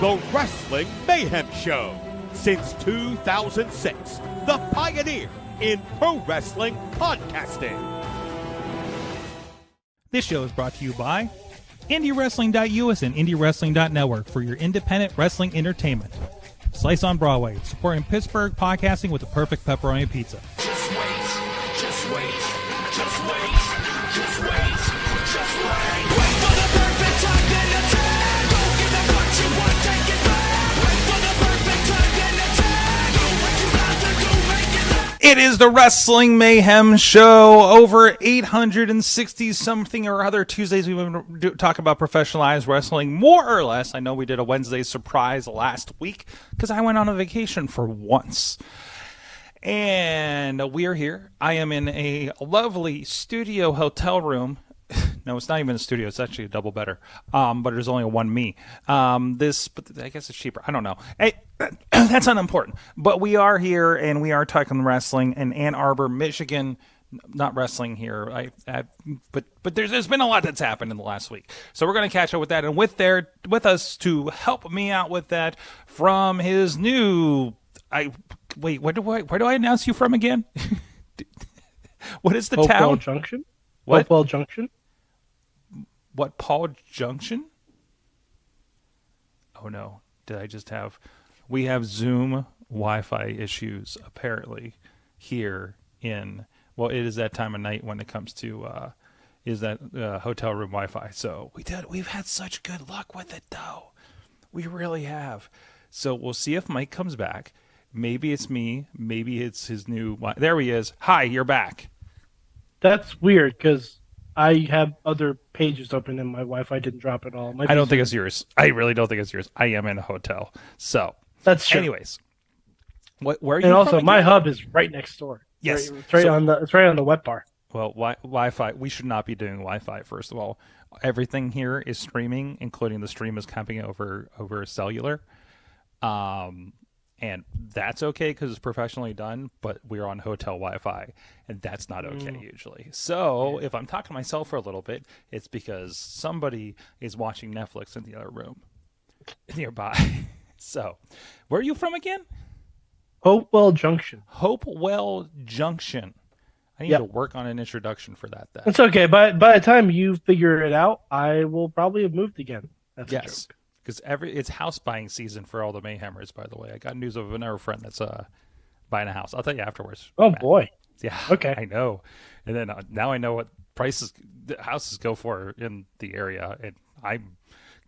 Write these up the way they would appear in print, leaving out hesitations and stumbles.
The Wrestling Mayhem Show. Since 2006, the pioneer in pro wrestling podcasting. This show is brought to you by IndieWrestling.us and IndieWrestling.network for your independent wrestling entertainment. Slice on Broadway, supporting Pittsburgh podcasting with the perfect pepperoni pizza. Just wait, just wait, just wait, just wait, just wait. Wait for the perfect time, then attack. Don't give up what you want, take it back. Wait for the perfect time, then attack. Do what you got to do, make it last. It is the Wrestling Mayhem Show. Over 860 something or other Tuesdays we've been talking about professionalized wrestling, more or less. I know we did a Wednesday surprise last week because I went on a vacation for once. And we're here. I am in a lovely studio hotel room. No, it's not even a studio. It's actually a double better. But there's only one me. But I guess it's cheaper. I don't know. Hey, that's unimportant. But we are here, and we are talking wrestling in Ann Arbor, Michigan. Not wrestling here. But there's been a lot that's happened in the last week. So we're going to catch up with that. And with us to help me out with that from his new... Wait, where do I announce you from again? What is the Hopewell town? Junction? What? Hopewell Junction? What, Paul Junction? Oh no, did I just have... We have Zoom Wi-Fi issues, apparently, here in... Well, it is that time of night when it comes to... hotel room Wi-Fi. So we've had such good luck with it, though. We really have. So we'll see if Mike comes back. Maybe it's me. Maybe it's his new... There he is. Hi, you're back. That's weird because I have other pages open and my Wi-Fi didn't drop at all. I don't think it's yours. I really don't think it's yours. I am in a hotel. So, that's true. Anyways, where are you and from also, again? my hub is right next door. Yes. It's right on the web bar. Well, Wi-Fi. We should not be doing Wi-Fi. First of all, everything here is streaming, including the stream is coming over cellular. And that's okay because it's professionally done, but we're on hotel Wi-Fi, and that's not okay usually. So if I'm talking to myself for a little bit, it's because somebody is watching Netflix in the other room nearby. So where are you from again? Hopewell Junction. Hopewell Junction. I need to work on an introduction for that. It's okay. By the time you figure it out, I will probably have moved again. That's a joke. Because it's house buying season for all the Mayhemers, by the way. I got news of another friend that's buying a house. I'll tell you afterwards. Oh, boy. Yeah. Okay. I know. And then now I know what prices the houses go in the area, and I'm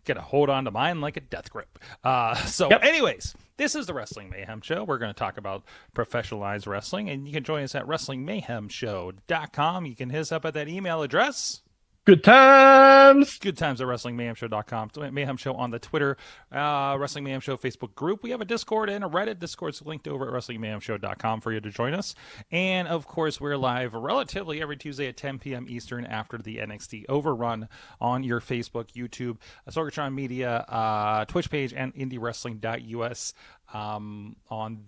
going to hold on to mine like a death grip. Anyways, this is the Wrestling Mayhem Show. We're going to talk about professionalized wrestling, and you can join us at WrestlingMayhemShow.com. You can hit us up at that email address. Good times. Good times at WrestlingMayhemShow.com. Mayhem Show on the Twitter, Wrestling Mayhem Show Facebook group. We have a Discord and a Reddit. Discord's linked over at WrestlingMayhemShow.com for you to join us. And, of course, we're live relatively every Tuesday at 10 p.m. Eastern after the NXT Overrun on your Facebook, YouTube, Sorgatron Media, Twitch page, and IndieWrestling.us on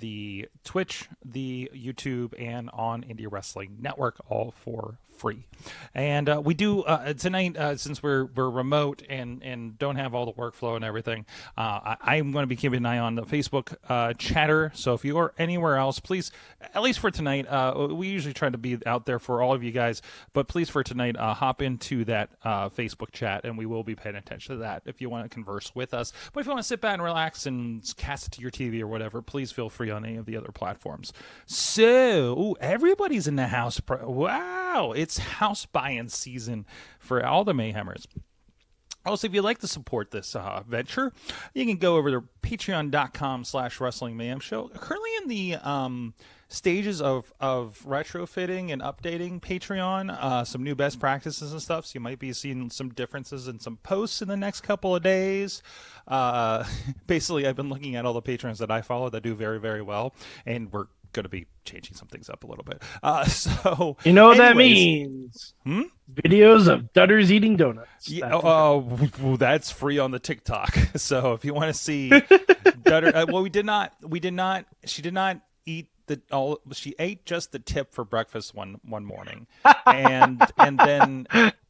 the Twitch, the YouTube, and on Indie Wrestling Network, all for free. And we do tonight, since we're remote and don't have all the workflow and everything, I'm going to be keeping an eye on the Facebook chatter. So if you are anywhere else, please, at least for tonight, we usually try to be out there for all of you guys, but please for tonight, hop into that Facebook chat, and we will be paying attention to that if you want to converse with us. But if you want to sit back and relax and cast it to your TV or whatever, please feel free on any of the other platforms. So, everybody's in the house. Wow, it's house buying season for all the Mayhemers. Also, if you'd like to support this venture, you can go over to patreon.com/WrestlingMayhemShow. Currently in the stages of retrofitting and updating Patreon, some new best practices and stuff. So you might be seeing some differences in some posts in the next couple of days. Basically, I've been looking at all the patrons that I follow that do very, very well, and we're going to be changing some things up a little bit. So you know what that means? Videos of Dutters eating donuts. That's free on the TikTok. So if you want to see Dutter, well, she did not eat she ate just the tip for breakfast one morning, and then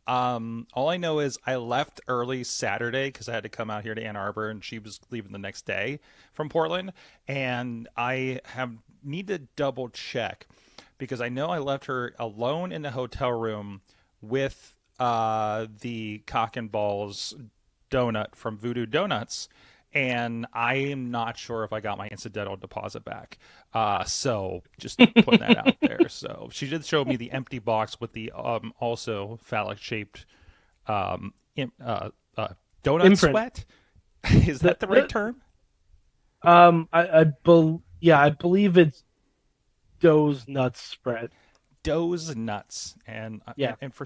All I know is I left early Saturday because I had to come out here to Ann Arbor, and she was leaving the next day from Portland. And I need to double check because I know I left her alone in the hotel room with the Cock and Balls donut from Voodoo Donuts. And I am not sure if I got my incidental deposit back. So just putting that out there. So she did show me the empty box with the also phallic-shaped donut Imprint. sweat. Is that the right term? I believe it's Doe's nuts spread. Doe's nuts. And for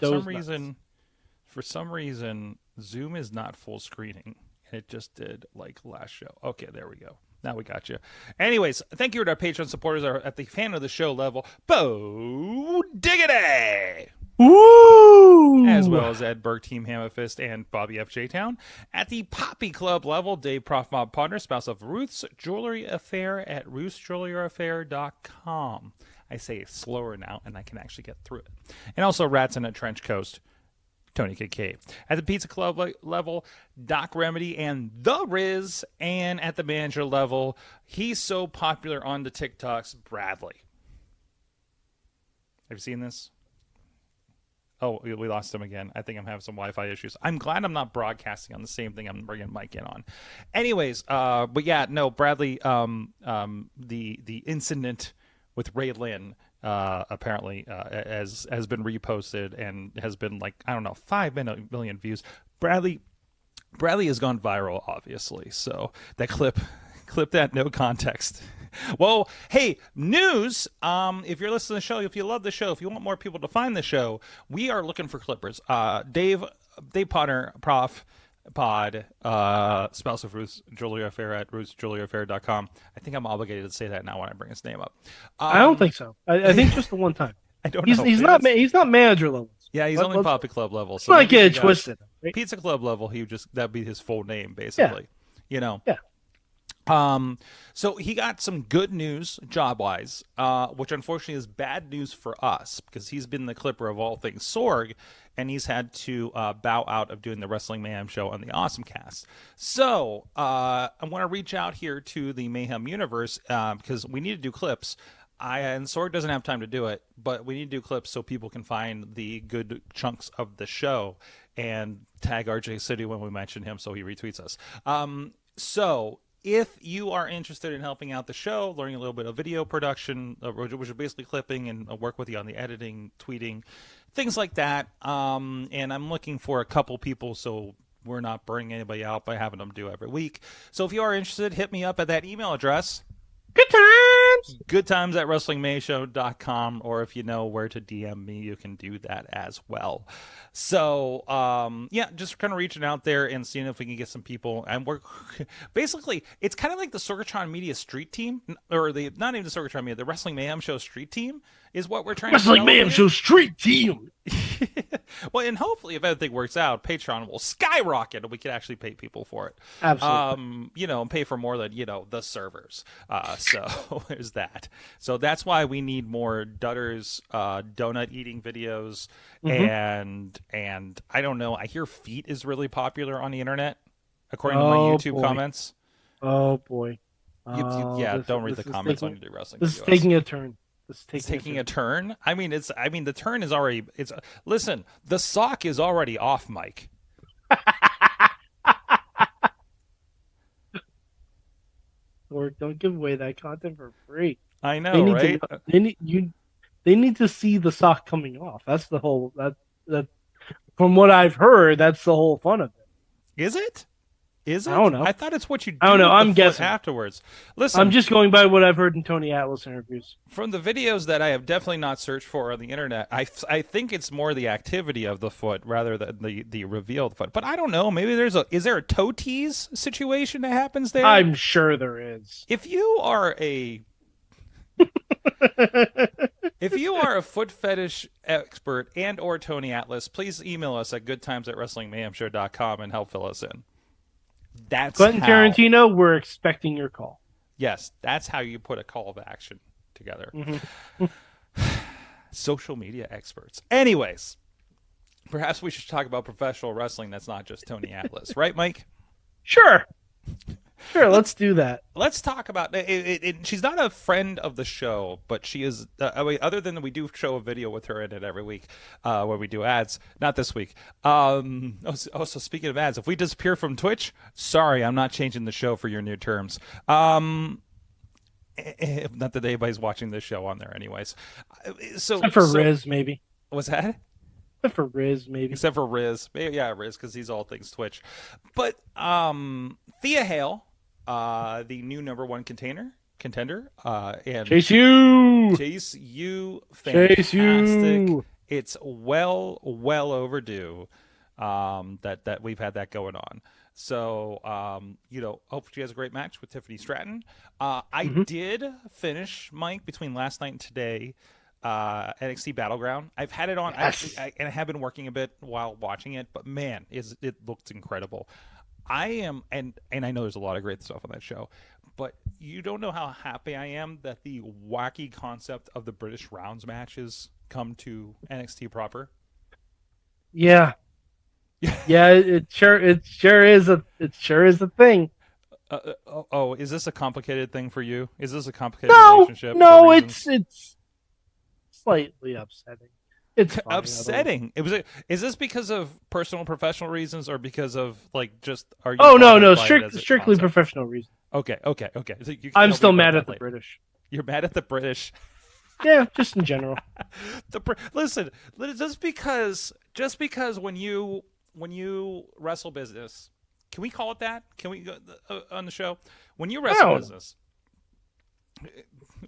some reason, Zoom is not full screening. It just did like last show. Okay, there we go. Now we got you. Anyways, thank you to our Patreon supporters at the fan of the show level. Bo Diggity! Woo! As well as Ed Berg, Team Hammerfist, and Bobby F. J. Town. At the Poppy Club level, Dave Prof Mob Partner, spouse of Ruth's Jewelry Affair at ruthsjewelryaffair.com. I say it slower now, and I can actually get through it. And also Rats in a Trench Coast. Tony KK. At the Pizza Club level, Doc Remedy and The Riz. And at the manager level, he's so popular on the TikToks, Bradley. Have you seen this? Oh, we lost him again. I think I'm having some Wi-Fi issues. I'm glad I'm not broadcasting on the same thing I'm bringing Mike in on. Anyways, but yeah, no, Bradley, the incident with Ray Lynn, apparently has been reposted and has been like, I don't know, 5 million views. Bradley has gone viral, obviously. So that clip that, no context. Well, hey, news. If you're listening to the show, if you love the show, if you want more people to find the show, we are looking for clippers. Dave Potter, Prof Pod, spouse of Ruth's Jewelry Affair at ruthsjewelryaffair.com. I think I'm obligated to say that now when I bring his name up. I don't think so. I think just the one time. I don't know. He's not manager level. Yeah, he's only Poppy Club level. So let's not get it twisted. Right? Pizza Club level, that'd be his full name, basically. Yeah. You know. Yeah. So he got some good news job-wise, which unfortunately is bad news for us because he's been the clipper of all things Sorg, and he's had to bow out of doing the Wrestling Mayhem show on the Awesome Cast. So I want to reach out here to the Mayhem universe because we need to do clips. And Sorg doesn't have time to do it, but we need to do clips so people can find the good chunks of the show and tag RJ City when we mention him so he retweets us. So if you are interested in helping out the show, learning a little bit of video production, which is basically clipping and work with you on the editing, tweeting, things like that. And I'm looking for a couple people so we're not burning anybody out by having them do every week. So if you are interested, hit me up at that email address. Good times! Good times at WrestlingMayShow.com, or if you know where to DM me, you can do that as well. So, yeah, just kind of reaching out there and seeing if we can get some people. And we're basically, it's kind of like the Sorgatron Media Street Team, or not even the Sorgatron Media, the Wrestling Mayhem Show Street Team is what we're trying to Wrestling Mayhem Show Street Team! Well, and hopefully, if everything works out, Patreon will skyrocket and we can actually pay people for it. Absolutely. And pay for more than, the servers. So there's that. So that's why we need more Dutter's donut eating videos. And I don't know. I hear feet is really popular on the internet, according to my YouTube comments. Oh, boy. Don't read the comments on your wrestling. This is taking a turn. It's taking a turn. I mean, the turn is already. Listen, the sock is already off, Mike. Or don't give away that content for free. I know, right? They need to see the sock coming off. That's the whole. That from what I've heard, that's the whole fun of it. Is it? Is it? I don't know. I thought it's what you do. I don't know. I'm guessing afterwards. Listen, I'm just going by what I've heard in Tony Atlas interviews. From the videos that I have definitely not searched for on the internet, I think it's more the activity of the foot rather than the reveal of the foot. But I don't know. Maybe is there a toe tease situation that happens there? I'm sure there is. If you are a foot fetish expert and or Tony Atlas, please email us at goodtimes@wrestlingmayhemshow.com and help fill us in. That's Quentin Tarantino, we're expecting your call. Yes, that's how you put a call of action together. Social media experts. Anyways, perhaps we should talk about professional wrestling that's not just Tony Atlas, right, Mike? Sure. Sure, let's do that. Let's talk about it. She's not a friend of the show, but she is. Other than we do show a video with her in it every week, where we do ads. Not this week. Also, speaking of ads, if we disappear from Twitch, sorry, I'm not changing the show for your new terms. Not that anybody's watching this show on there, anyways. Except for Riz, maybe. What's that? Except for Riz, maybe. Except for Riz. Maybe, yeah, Riz, because he's all things Twitch. But Thea Hail, the new number one contender, and Chase you, fantastic. Chase you. It's well overdue that we've had that going on. So hope she has a great match with Tiffany Stratton. I did finish, Mike, between last night and today, NXT Battleground. I've had it on, yes. and I have been working a bit while watching it, but man, it looks incredible. I am, and I know there's a lot of great stuff on that show, but you don't know how happy I am that the wacky concept of the British rounds matches come to NXT proper. Yeah. Yeah, it sure is a thing. Is this a complicated thing for you? Is this a complicated relationship? No, it's slightly upsetting. It's funny, upsetting. Is this because of personal, professional reasons, or because of just? Are you? Oh no, strictly professional reasons. Okay. So I'm still mad at the British. You're mad at the British. Yeah, just in general. Listen, just because when you wrestle business, can we call it that? Can we go on the show? When you wrestle business,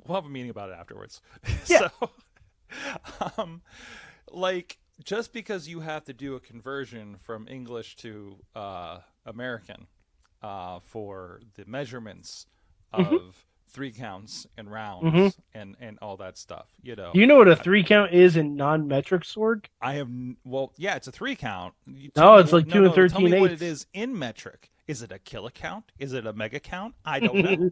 we'll have a meeting about it afterwards. Yeah. So, just because you have to do a conversion from English to American for the measurements of 3 counts and rounds and all that stuff, Do you know what a 3 count is in non-metric sword? It's a 3 count. It's like 2 and 13 Tell me what eighths. it is in metric. Is it a kilocount? Is it a mega count? I don't know.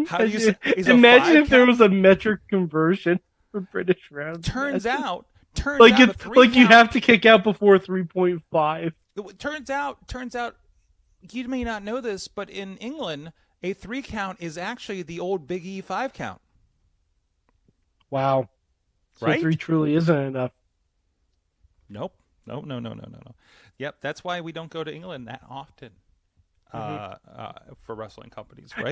How do you say? Imagine if there was a metric conversion for British rounds. Turns out, you have to kick out before 3.5. Turns out, you may not know this, but in England, a 3 count is actually the old Big E 5 count. Wow. So right? 3 truly isn't enough. Nope. No. Yep, that's why we don't go to England that often for wrestling companies, right?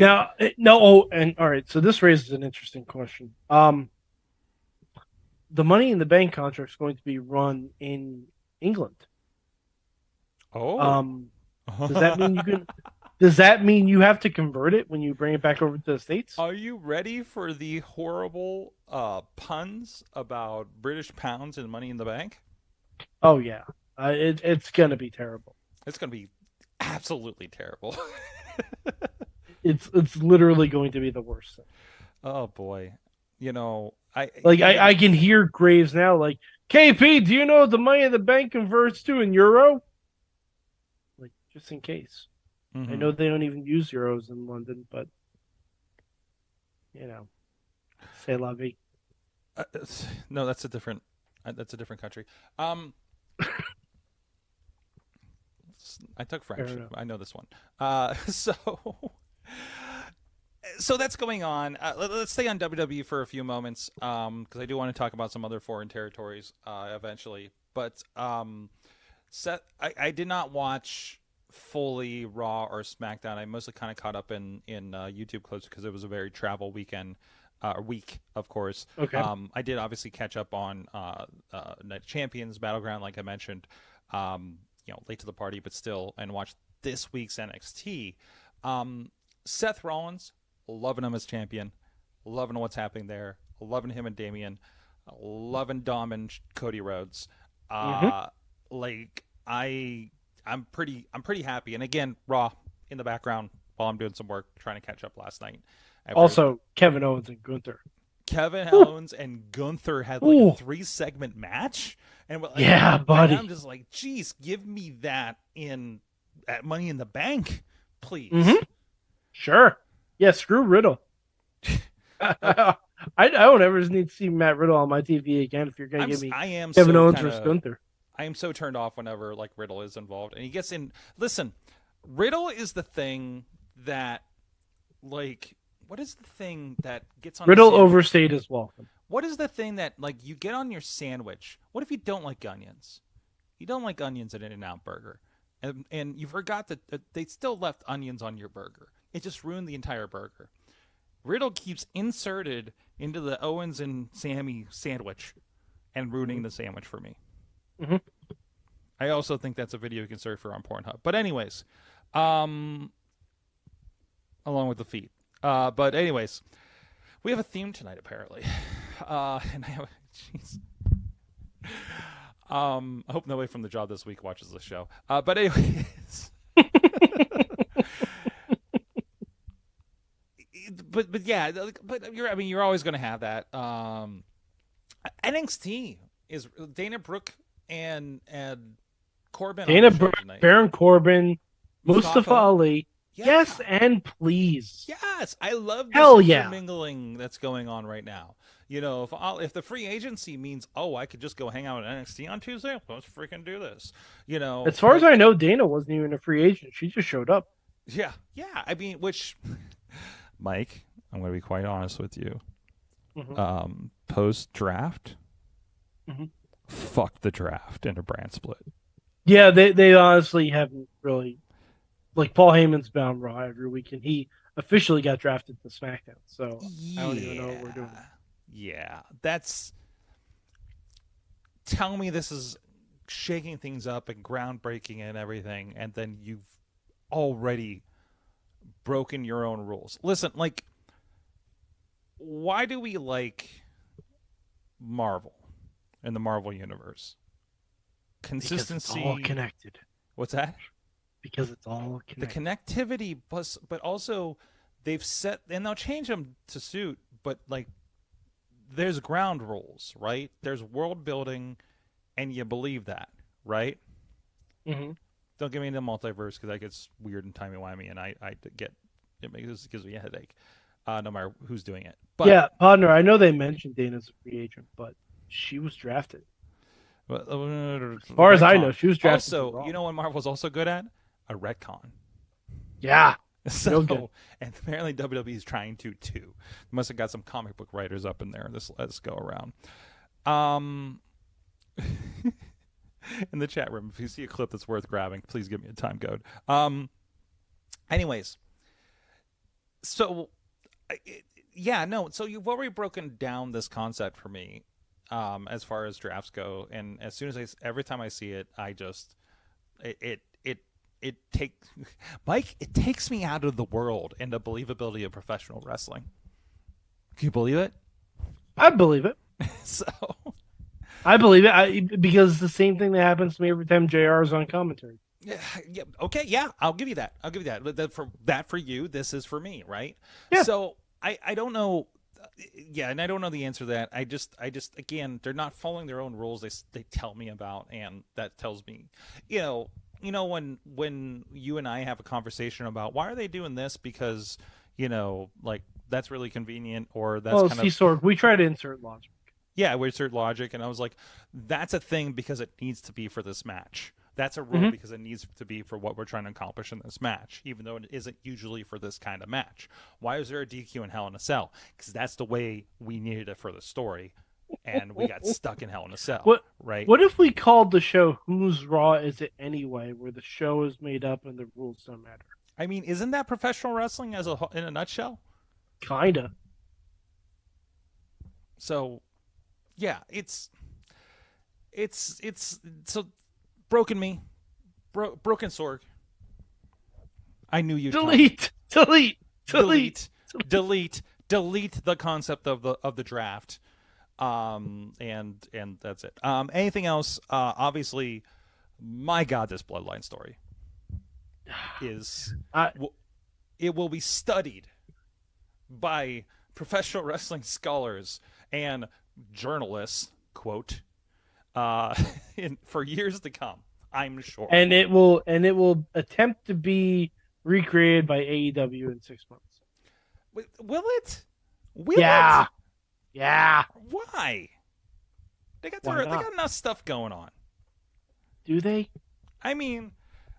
Now, all right, so this raises an interesting question. The Money in the Bank contract is going to be run in England. Oh. Does that mean you can? Does that mean you have to convert it when you bring it back over to the States? Are you ready for the horrible puns about British pounds and Money in the Bank? Oh yeah, it's gonna be terrible. It's gonna be absolutely terrible. It's literally going to be the worst thing. Oh boy, I can hear Graves now. Like, KP, do you know what the Money in the Bank converts to in euro? Like, just in case. I know they don't even use euros in London, but c'est la vie. No, that's a different country. I took French. I know this one. So that's going on. Let's stay on WWE for a few moments because I do want to talk about some other foreign territories eventually. But Seth, I did not watch fully Raw or SmackDown. I mostly kind of caught up in YouTube clips because it was a very travel week, of course. Okay. I did obviously catch up on Night Champions Battleground, like I mentioned. Late to the party, but still, and watch this week's NXT. Seth Rollins, loving him as champion, loving what's happening there, loving him and Damian, loving Dom and Cody Rhodes. I'm pretty happy. And again, Raw in the background while I'm doing some work, trying to catch up last night. Also, Kevin Owens and Gunther. Owens and Gunther had a 3-segment match. And buddy. I'm just like, geez, give me that at Money in the Bank, please. Sure. Yeah, screw Riddle. I don't ever need to see Matt Riddle on my TV again if you're going to give me I am Kevin so Owens kinda, versus Gunther. I am so turned off whenever like Riddle is involved, and he gets in. Listen, Riddle is the thing that, like, what is the thing that gets on Riddle overstayed his welcome. What is the thing that, like, you get on your sandwich? What if you don't like onions? You don't like onions at In-N-Out Burger, and you forgot that they still left onions on your burger. It just ruined the entire burger. Riddle keeps inserted into the Owens and Sammy sandwich and ruining the sandwich for me. Mm-hmm. I also think that's a video you can search for on Pornhub. But anyways, along with the feet. But anyways, we have a theme tonight apparently. And I have, jeez. I hope nobody from the job this week watches this show. But anyways. But yeah, but you're always going to have that. NXT is Dana Brooke and Corbin. Dana Brooke, Baron Corbin, Mustafa Ali. Yeah. Yes, and please. Yes, I love this intermingling that's going on right now. You know, if the free agency means, oh, I could just go hang out at NXT on Tuesday, let's freaking do this. You know, as far as I know, Dana wasn't even a free agent. She just showed up. Yeah. I mean, which, Mike, I'm going to be quite honest with you. Mm-hmm. Post draft, fuck the draft and a brand split. Yeah, they honestly haven't really. Like, Paul Heyman's been on Raw every week, and he officially got drafted to SmackDown. So I don't even know what we're doing. Yeah, that's. Tell me this is shaking things up and groundbreaking and everything, and then you've already broken your own rules. Listen, like, why do we like Marvel and the Marvel Universe? Consistency. Because it's all connected. What's that? Because it's all connected. The connectivity, plus, but also they've set, and they'll change them to suit, but like there's ground rules, right? There's world building, and you believe that, right? Mm-hmm. Don't get me into multiverse because that gets weird and timey-wimey, and I get it gives me a headache, no matter who's doing it. But yeah, partner, I know they mentioned Dana's a free agent, but she was drafted. As far as I know, she was drafted. Also, you know what Marvel's also good at? A retcon. Yeah. So, and apparently WWE is trying to too. Must have got some comic book writers up in there. Let's go around. In the chat room, if you see a clip that's worth grabbing, please give me a time code. Anyways, so yeah, no. So you've already broken down this concept for me, as far as drafts go, and as soon as every time I see it, I just it takes me out of the world and the believability of professional wrestling. Can you believe it? I believe it. So I believe it because it's the same thing that happens to me every time JR is on commentary. Yeah. Okay. Yeah. I'll give you that. That for you. This is for me. Right. Yeah. So I don't know. Yeah. And I don't know the answer to that. I just, again, they're not following their own rules. They tell me about, and that tells me, when you and I have a conversation about why are they doing this? Because, like that's really convenient, or that's Sorg, we try to insert logic. Yeah, we insert logic, and I was like, that's a thing because it needs to be for this match. That's a rule because it needs to be for what we're trying to accomplish in this match, even though it isn't usually for this kind of match. Why is there a DQ in Hell in a Cell? Because that's the way we needed it for the story, and we got stuck in Hell in a Cell. Right? What if we called the show Whose Raw Is It Anyway, where the show is made up and the rules don't matter? I mean, isn't that professional wrestling in a nutshell? Kinda. So, yeah, it's so broken me, broken Sorg. I knew you. Delete the concept of the draft. And that's it. Anything else? Obviously, my God, this Bloodline story is it will be studied by professional wrestling scholars and journalists, quote, for years to come, I'm sure. And it will attempt to be recreated by AEW in 6 months. Will it? Will yeah. it? Yeah. Why? They got Why they not? got enough stuff going on. Do they? I mean,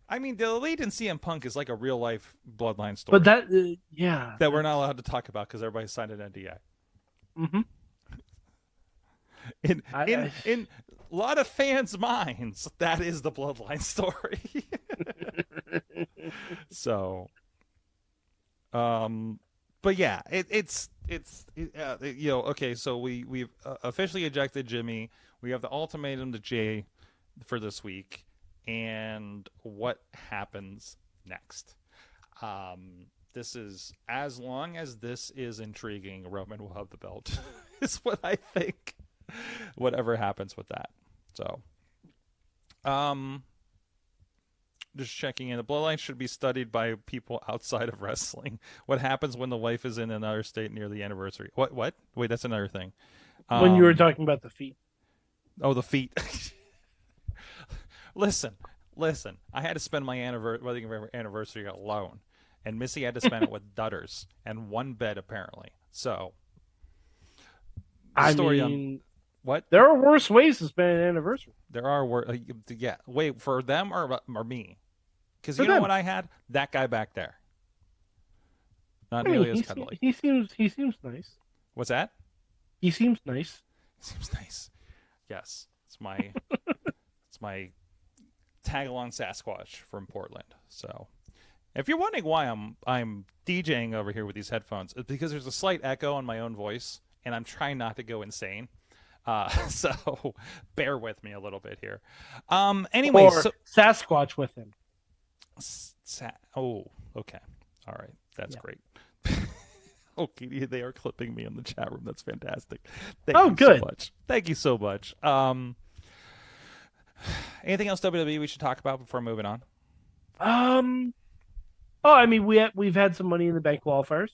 the Elite in CM Punk is like a real life Bloodline story. But that, yeah. That we're not allowed to talk about because everybody signed an NDA. Mm-hmm. In a lot of fans' minds, that is the Bloodline story. So, but yeah, it's okay. So we've officially ejected Jimmy. We have the ultimatum to Jay for this week, and what happens next? This is, as long as this is intriguing, Roman will have the belt. Is what I think. Whatever happens with that. So, just checking in. The bloodline should be studied by people outside of wrestling. What happens when the wife is in another state near the anniversary? What? Wait, that's another thing. When you were talking about the feet. Oh, the feet. Listen. I had to spend my wedding anniversary alone, and Missy had to spend it with Dutters and one bed apparently. So, what? There are worse ways to spend an anniversary. There are yeah. Wait, for them or me? Because you know what I had? That guy back there. Not nearly as cuddly. He seems nice. What's that? He seems nice. Seems nice. Yes, it's my tag along Sasquatch from Portland. So, if you're wondering why I'm DJing over here with these headphones, it's because there's a slight echo on my own voice, and I'm trying not to go insane. So bear with me a little bit here. Anyway, or Sasquatch with him. Okay. All right. That's great. Okay, they are clipping me in the chat room. That's fantastic. Thank you good. So much. Thank you so much. Anything else WWE we should talk about before moving on? I mean, we've had some Money in the Bank qualifiers.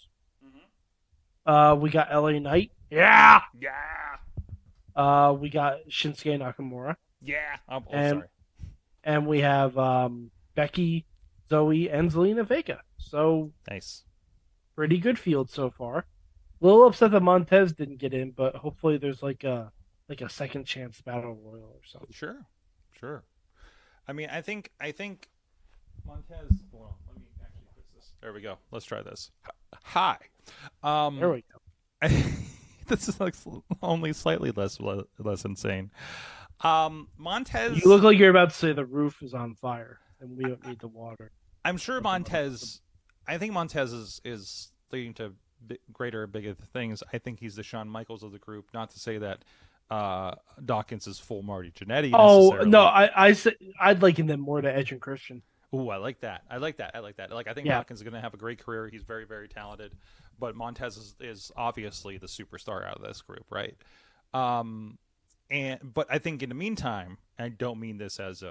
Mm-hmm. We got LA Knight. Yeah. We got Shinsuke Nakamura. Yeah. Sorry. And we have Becky, Zoe, and Zelina Vega. So nice. Pretty good field so far. A little upset that Montez didn't get in, but hopefully there's like a second chance battle royal or something. Sure. I mean, I think Montez. Hold on, let me actually fix this. There we go. Let's try this. Hi. There we go. This is like only slightly less insane. Montez. You look like you're about to say the roof is on fire and we don't need the water. I'm sure Montez. I think Montez is leading to bigger things. I think he's the Shawn Michaels of the group. Not to say that Dawkins is full Marty Jannetty. Oh no, I'd liken them more to Edge and Christian. Oh, I like that. Like, I think Dawkins is going to have a great career. He's very, very talented. But Montez is obviously the superstar out of this group, right? But I think in the meantime, I don't mean this as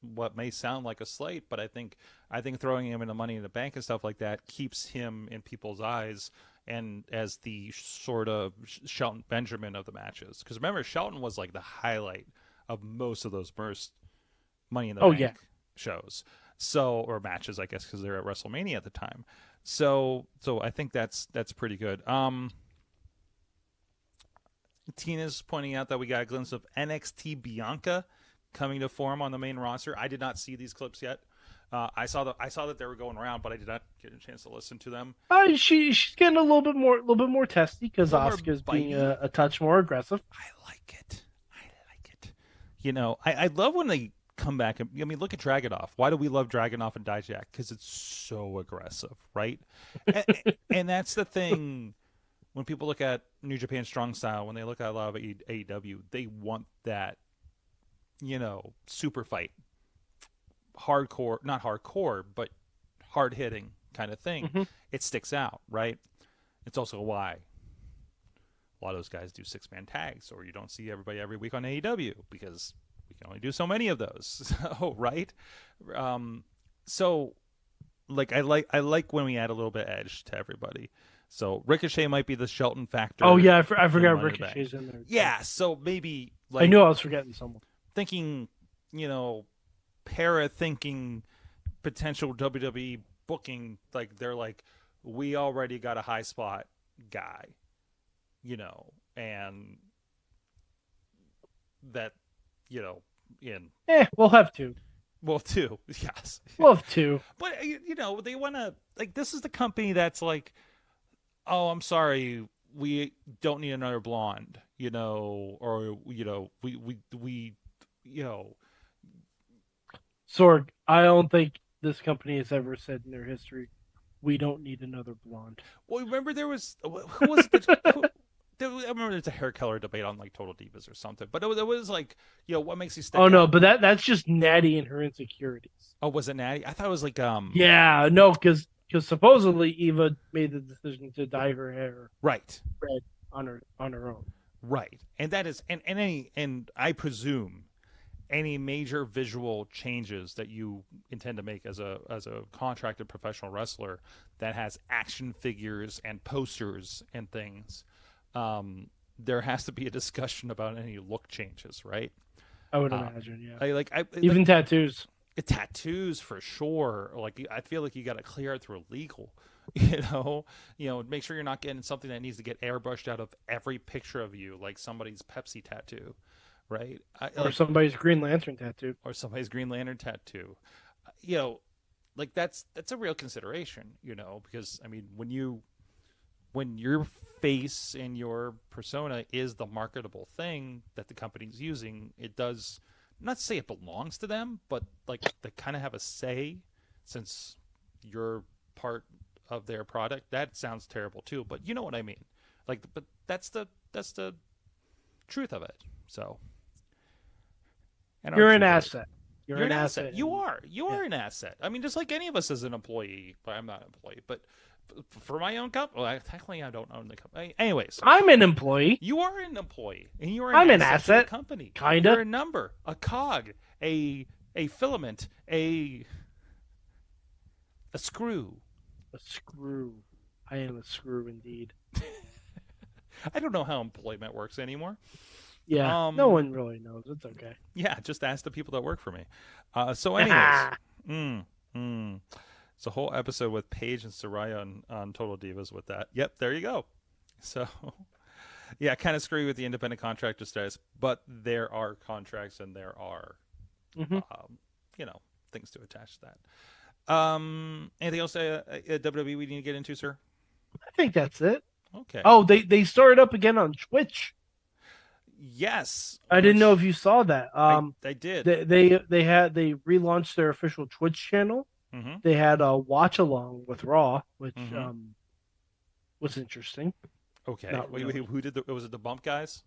what may sound like a slight, but I think throwing him into Money in the Bank and stuff like that keeps him in people's eyes and as the sort of Shelton Benjamin of the matches. Because remember, Shelton was like the highlight of most of those first Money in the Bank shows. So, or matches, I guess, because they're at WrestleMania at the time. So I think that's pretty good. Tina's pointing out that we got a glimpse of NXT Bianca coming to form on the main roster. I did not see these clips yet. I saw that they were going around, but I did not get a chance to listen to them. She's getting a little bit more testy because Asuka's being a touch more aggressive. I like it. You know, I love when they come back. I mean, look at Dragunov. Why do we love Dragunov and Dijak? Because it's so aggressive, right? and that's the thing. When people look at New Japan Strong Style, when they look at a lot of AEW, they want that, super fight. Hardcore, not hardcore, but hard hitting kind of thing. Mm-hmm. It sticks out, right? It's also why a lot of those guys do 6-man tags, or you don't see everybody every week on AEW because we can only do so many of those. So, right? So, like I like when we add a little bit of edge to everybody. So Ricochet might be the Shelton factor. Oh yeah, I forgot Ricochet's in there. Yeah, so maybe I knew I was forgetting someone. Thinking, thinking potential WWE booking, like they're like, we already got a high spot guy. and that, in We'll have two. well, two, yes, We'll have two. but they want to this is the company that's like, oh, I'm sorry, we don't need another blonde, or we Sorg, I don't think this company has ever said in their history, we don't need another blonde. Well, remember there was who was I remember there's a hair color debate on like Total Divas or something, but it was like, what makes you stick Oh no, out? but that's just Natty and her insecurities. Oh, was it Natty? I thought it was like Yeah, no, because supposedly Eva made the decision to dye her hair right, red on her own. right, and that is and I presume any major visual changes that you intend to make as a contracted professional wrestler that has action figures and posters and things, there has to be a discussion about any look changes, right? I would imagine, yeah. Even tattoos. Tattoos for sure. Like, I feel like you got to clear it through legal. Make sure you're not getting something that needs to get airbrushed out of every picture of you, like somebody's Pepsi tattoo. Right, or somebody's Green Lantern tattoo, that's a real consideration, because I mean, when your face and your persona is the marketable thing that the company's using, it does not say it belongs to them, but like they kind of have a say since you're part of their product. That sounds terrible too, but you know what I mean. Like, but that's the truth of it. So. You're an asset. You're an asset. You are an asset. I mean, just like any of us as an employee. But I'm not an employee. But for my own company, technically I don't own the company. Anyways, I'm an employee. You are an employee, and you are. I'm an asset. To the company. Kinda. You're a number, a cog, a filament, a screw. A screw. I am a screw indeed. I don't know how employment works anymore. Yeah, no one really knows. It's okay. Yeah, just ask the people that work for me. So anyways, it's a whole episode with Paige and Soraya on Total Divas with that. Yep, there you go. So, yeah, kind of screwy with the independent contractor status, but there are contracts and there are, things to attach to that. Anything else at WWE we need to get into, sir? I think that's it. Okay. Oh, they started up again on Twitch. Yes, I didn't know if you saw that. I did. They relaunched their official Twitch channel. Mm-hmm. They had a watch along with Raw, which was interesting. Okay, who did was it the Bump guys?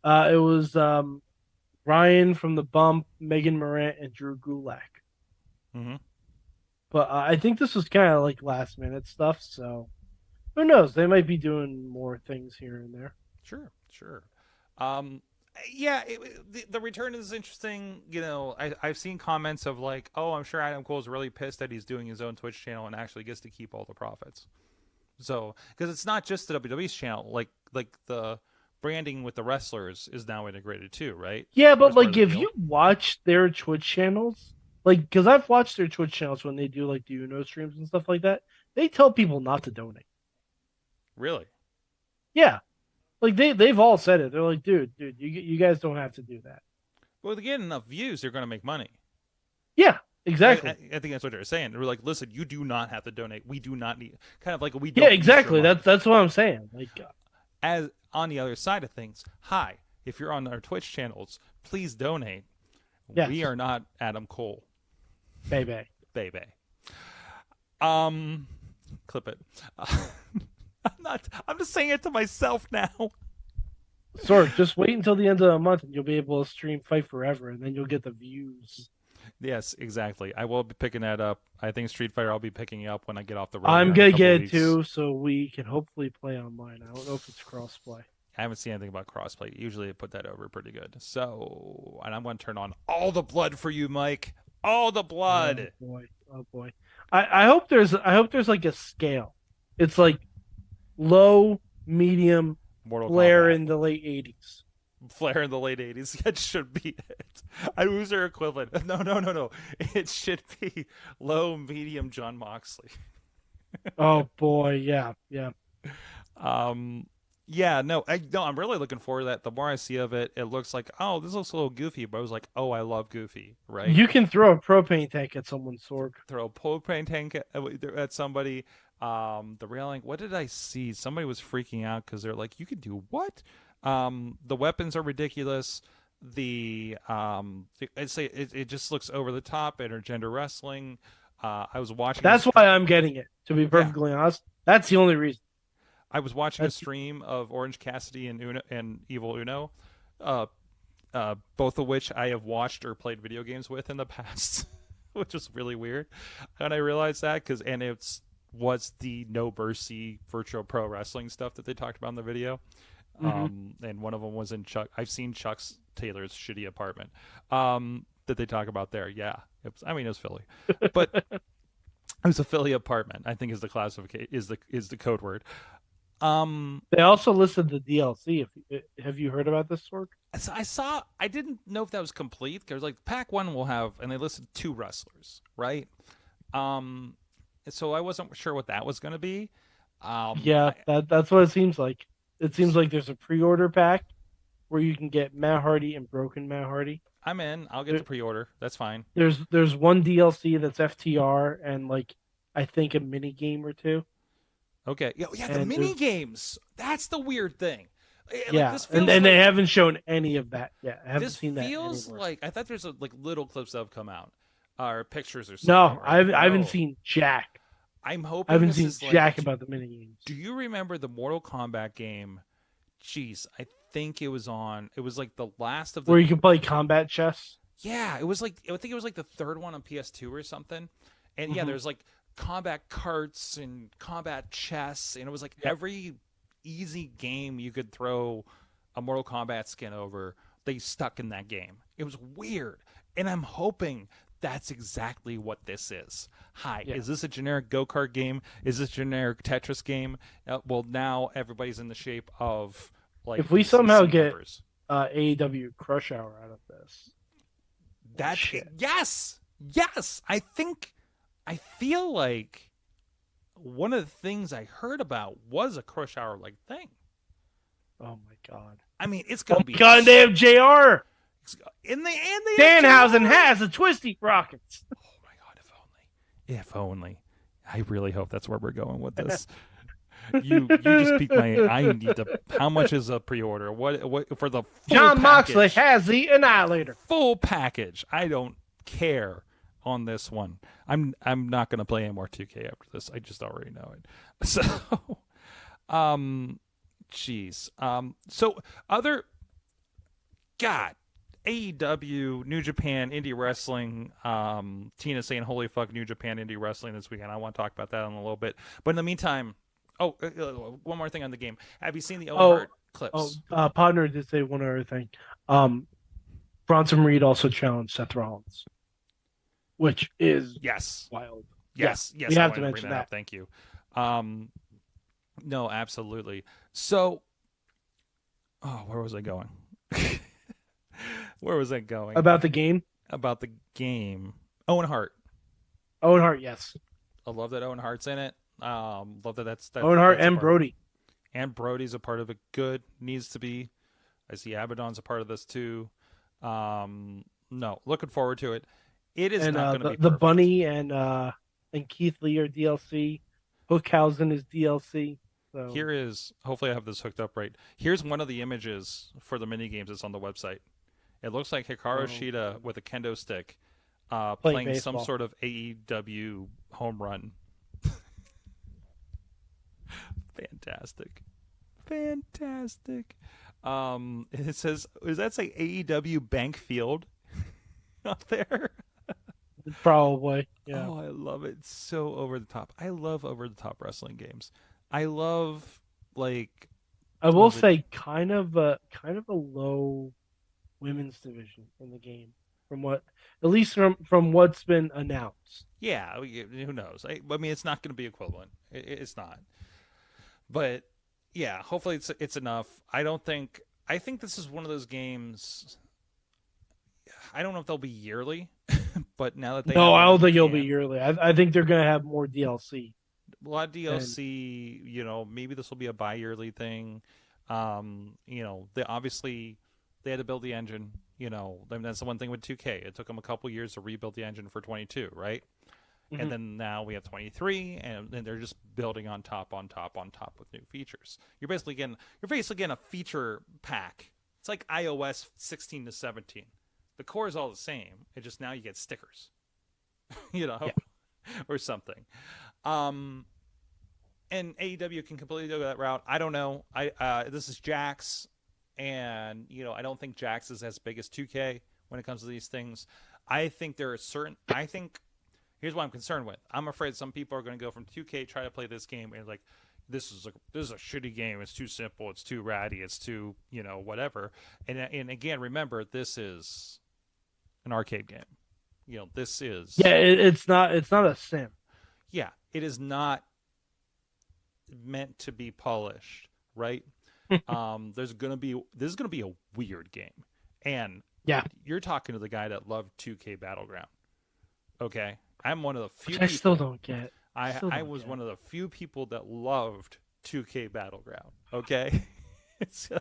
It was Ryan from the Bump, Megan Morant, and Drew Gulak. Mm-hmm. But I think this was kind of like last minute stuff, so who knows? They might be doing more things here and there. Sure. The return is interesting. I've seen comments of like, oh, I'm sure Adam Cole's really pissed that he's doing his own Twitch channel and actually gets to keep all the profits. So, because it's not just the WWE's channel, like the branding with the wrestlers is now integrated too, right? Yeah, but like if you watch their Twitch channels, like, because I've watched their Twitch channels when they do like the Uno streams and stuff like that, they tell people not to donate. Really? Yeah. Like they've all said it. They're like, dude, you guys don't have to do that. Well, they get enough views, they're going to make money. Yeah, exactly. I think that's what they're saying. They're like, listen, you do not have to donate. We do not need, kind of like we. Yeah, exactly. That's what I'm saying. Like, as on the other side of things, hi, if you're on our Twitch channels, please donate. Yes. We are not Adam Cole. Baby. Clip it. I'm just saying it to myself now. Sorg, just wait until the end of the month and you'll be able to stream Fight Forever and then you'll get the views. Yes, exactly. I will be picking that up. I think Street Fighter I'll be picking up when I get off the road. I'm going to get it too, so we can hopefully play online. I don't know if it's crossplay. I haven't seen anything about crossplay. Usually they put that over pretty good. So, and I'm going to turn on all the blood for you, Mike. All the blood. Oh boy. I hope there's like a scale. It's like low, medium, Flair in the late 80s. Flair in the late 80s. That should be it. Who's their equivalent? No. It should be low, medium, John Moxley. Oh boy, yeah. Yeah, no, I'm really looking forward to that. The more I see of it, it looks like, oh, this looks a little goofy, but I was like, oh, I love goofy, right? You can throw a propane tank at someone's sword. Throw a propane tank at somebody. The railing. What did I see? Somebody was freaking out because they're like, you could do what? The weapons are ridiculous. I'd say it just looks over the top. Intergender wrestling. I was watching. That's why I'm getting it. To be perfectly honest, that's the only reason. I was watching a stream of Orange Cassidy and Evil Uno, both of which I have watched or played video games with in the past, which is really weird. And I realized that was the No Mercy Virtual Pro Wrestling stuff that they talked about in the video. And one of them was in I've seen Chuck Taylor's shitty apartment that they talk about there. Yeah, it was Philly, but it was a Philly apartment. I think is the classification is the code word. They also listed the DLC. Have you heard about this, Sorg? I didn't know if that was complete. Because like Pack 1 will have, and they listed 2 wrestlers, right? So I wasn't sure what that was going to be. That's what it seems like. It seems like there's a pre-order pack where you can get Matt Hardy and Broken Matt Hardy. I'm in. I'll get the pre-order. That's fine. There's one DLC that's FTR and like I think a mini game or 2. Okay. Yeah, the mini games. That's the weird thing. Yeah, and they haven't shown any of that yet. I haven't seen that. This feels like I thought there's little clips that have come out, or pictures or something. No, right? I haven't seen jack. I'm hoping I haven't seen jack about the mini games. Do you remember the Mortal Kombat game? Jeez, I think it was on. It was like the last of the where you can play combat chess. Yeah, it was like I think it was like the third one on PS2 or something. And yeah, there's like combat carts and combat chess, and it was like every easy game you could throw a Mortal Kombat skin over, they stuck in that game. It was weird, and I'm hoping that's exactly what this is. Is this a generic go-kart game? Is this a generic Tetris game? Well, now everybody's in the shape of like. If we somehow get AEW Crush Hour out of this, yes. I feel like one of the things I heard about was a Crush Hour like thing. Oh my god! I mean, it's gonna be. God, they have JR. And they Danhausen has the Twisty Rockets. Oh my god! If only. I really hope that's where we're going with this. You just piqued my. I need to. How much is a pre-order? What for the full John package? Moxley has the Annihilator. Full package. I don't care on this one. I'm not going to play any more 2K after this. I just already know it. So, jeez. So other, God, AEW, New Japan, Indie Wrestling. Tina saying, "Holy fuck, New Japan, Indie Wrestling this weekend." I want to talk about that in a little bit. But in the meantime, one more thing on the game. Have you seen the Owen Hart clips? Podner did say one other thing. Bronson Reed also challenged Seth Rollins, which is wild. Yes. We have to mention that. Thank you. No, absolutely. So, where was I going? Where was I going? About the game? About the game. Owen Hart. Owen Hart, yes. I love that Owen Hart's in it. Love that that's Owen Hart and Brody. And Brody's a part of it. Good. Needs to be. I see Abaddon's a part of this too. No, looking forward to it. It is not going to be the perfect. Bunny and Keith Lee are DLC. Hookhausen is DLC. So. Here is, hopefully I have this hooked up right. Here's one of the images for the mini games that's on the website. It looks like Hikaru Shida with a kendo stick playing some sort of AEW home run. Fantastic. It says, does that say AEW Bank Field up there? Probably, yeah. Oh, I love it. It's so over the top. I love over the top wrestling games. I love I will say kind of a low women's division in the game from what's been announced. Yeah, who knows? I mean, it's not going to be equivalent. It's not. But yeah, hopefully it's enough. I think this is one of those games. I don't know if they'll be yearly, but now that they I don't think it'll be yearly. I think they're going to have more DLC. A lot of DLC, maybe this will be a bi-yearly thing. They obviously they had to build the engine. That's the one thing with 2K. It took them a couple years to rebuild the engine for 22, right? Mm-hmm. And then now we have 23, and then they're just building on top with new features. You're basically getting a feature pack. It's like iOS 16 to 17. The core is all the same. It just now you get stickers, or something. And AEW can completely go that route. I don't know. This is Jax, and I don't think Jax is as big as 2K when it comes to these things. I think there are certain. Here's what I'm concerned with. I'm afraid some people are going to go from 2K, try to play this game, and like, this is a shitty game. It's too simple. It's too ratty. It's too whatever. And again, remember, this is an arcade game. This is it's not a sim. Yeah, it is not meant to be polished, right? This is gonna be a weird game, and you're talking to the guy that loved 2K Battleground. Okay, I'm one of the few. I still don't get. I was one of the few people that loved 2K Battleground. Okay, so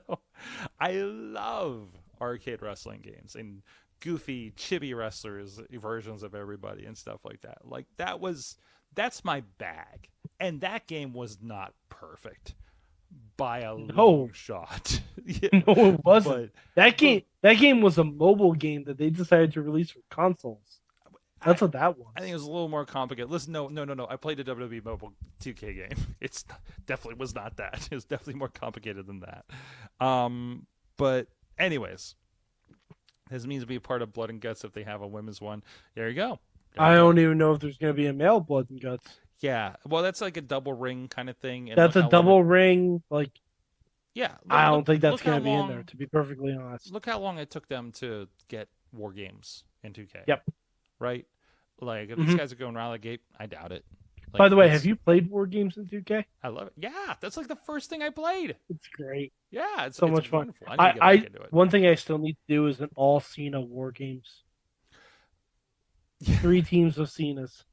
I love arcade wrestling games and goofy, chibi wrestlers versions of everybody and stuff like that. Like that's my bag, and that game was not perfect by a long shot. No, it wasn't. That game was a mobile game that they decided to release for consoles. That's what that was. I think it was a little more complicated. Listen, no. I played a WWE Mobile 2K game. It's definitely was not that. It was definitely more complicated than that. But anyways, this means to be a part of Blood and Guts if they have a women's one. There you go. I don't even know if there's going to be a male Blood and Guts. Yeah, well, that's like a double ring kind of thing. And that's a double ring, like. Yeah, I don't think that's going to be in there. To be perfectly honest, look how long it took them to get War Games in 2K. Yep. Right. Like, if these guys are going around the gate, I doubt it. Like, by the way, have you played War Games in 2K? I love it. Yeah, that's like the first thing I played. It's great. Yeah, it's so much fun. Wonderful. I need to get back into it. One thing I still need to do is an all Cena War Games. 3 teams of Cenas.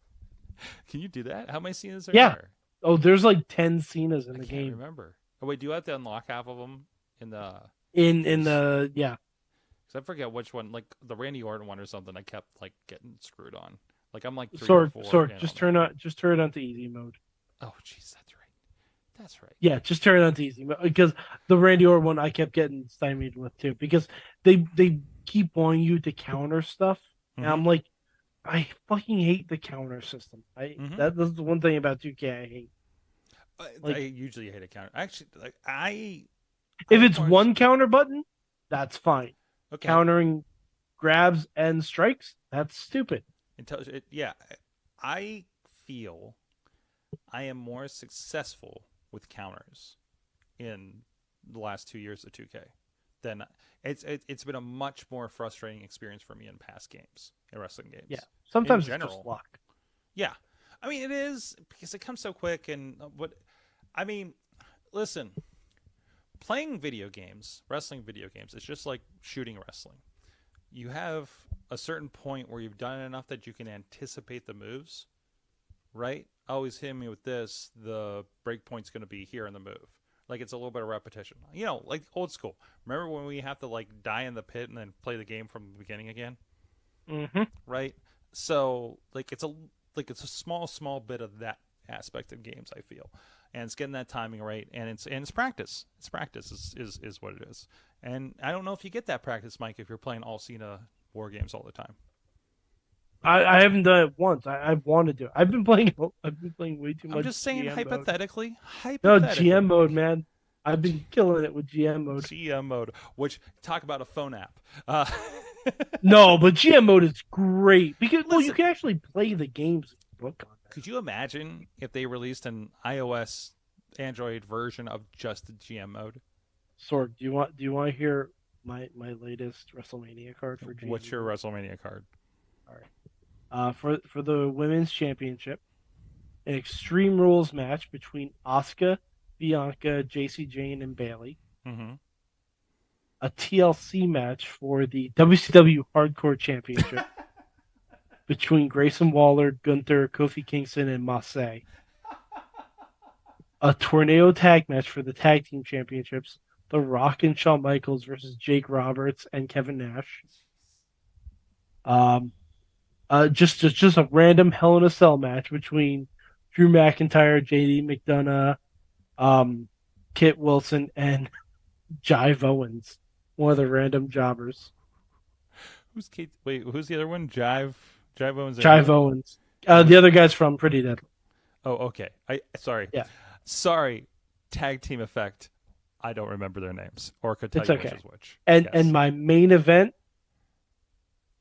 Can you do that? How many Cenas are there? Oh, there's like 10 Cenas in the game. I can't remember. Oh wait, do you have to unlock half of them in the? In the yeah. Because I forget which one, like the Randy Orton one or something. I kept like getting screwed on. Like I'm like 3 or 4. Sorry, just turn it on to easy mode. Oh jeez, that's right. Yeah, just turn it on to easy mode because the Randy Orton one I kept getting stymied with too because they keep wanting you to counter stuff, and I'm like, I fucking hate the counter system. That's the one thing about 2K I hate. I usually hate a counter. Actually, like if it's one counter button, that's fine. Okay. Countering grabs and strikes, that's stupid. I feel I am more successful with counters in the last 2 years of 2K than it's been a much more frustrating experience for me in past games, in wrestling games. Yeah, sometimes it's just luck. Yeah, I mean it is because it comes so quick and listen, playing video games, wrestling video games, it's just like shooting wrestling. You have a certain point where you've done it enough that you can anticipate the moves, right? Always hit me with this, the break point's going to be here in the move. Like it's a little bit of repetition. Like old school. Remember when we have to like die in the pit and then play the game from the beginning again? Mm-hmm. Right? So like it's a small bit of that aspect of games, I feel. And it's getting that timing right, and it's practice. It's practice is what it is. And I don't know if you get that practice, Mike, if you're playing all Cena War Games all the time. I haven't done it once. I wanted to. I've been playing way too much. I'm just saying GM hypothetically. No, GM mode, man. I've been killing it with GM mode. GM mode, which talk about a phone app. No, but GM mode is great because you can actually play the games. Book on. Could you imagine if they released an iOS, Android version of just the GM mode? Sorg, do you want to hear my latest WrestleMania card for GM? What's your WrestleMania card? All right. For the women's championship, an Extreme Rules match between Asuka, Bianca, JC Jane, and Bayley. Mm-hmm. A TLC match for the WCW Hardcore Championship. Between Grayson Waller, Gunther, Kofi Kingston, and Masai. A tornado tag match for the tag team championships. The Rock and Shawn Michaels versus Jake Roberts and Kevin Nash. Just a random Hell in a Cell match between Drew McIntyre, JD McDonough, Kit Wilson, and Jive Owens. One of the random jobbers. Who's Kate? Wait, who's the other one? Jive Owens. Jive Owens. The other guy's from Pretty Deadly. Oh, okay. Sorry. Yeah. Sorry. Tag team effect. I don't remember their names or could tell It's you okay. which is which. And Yes. and my main event,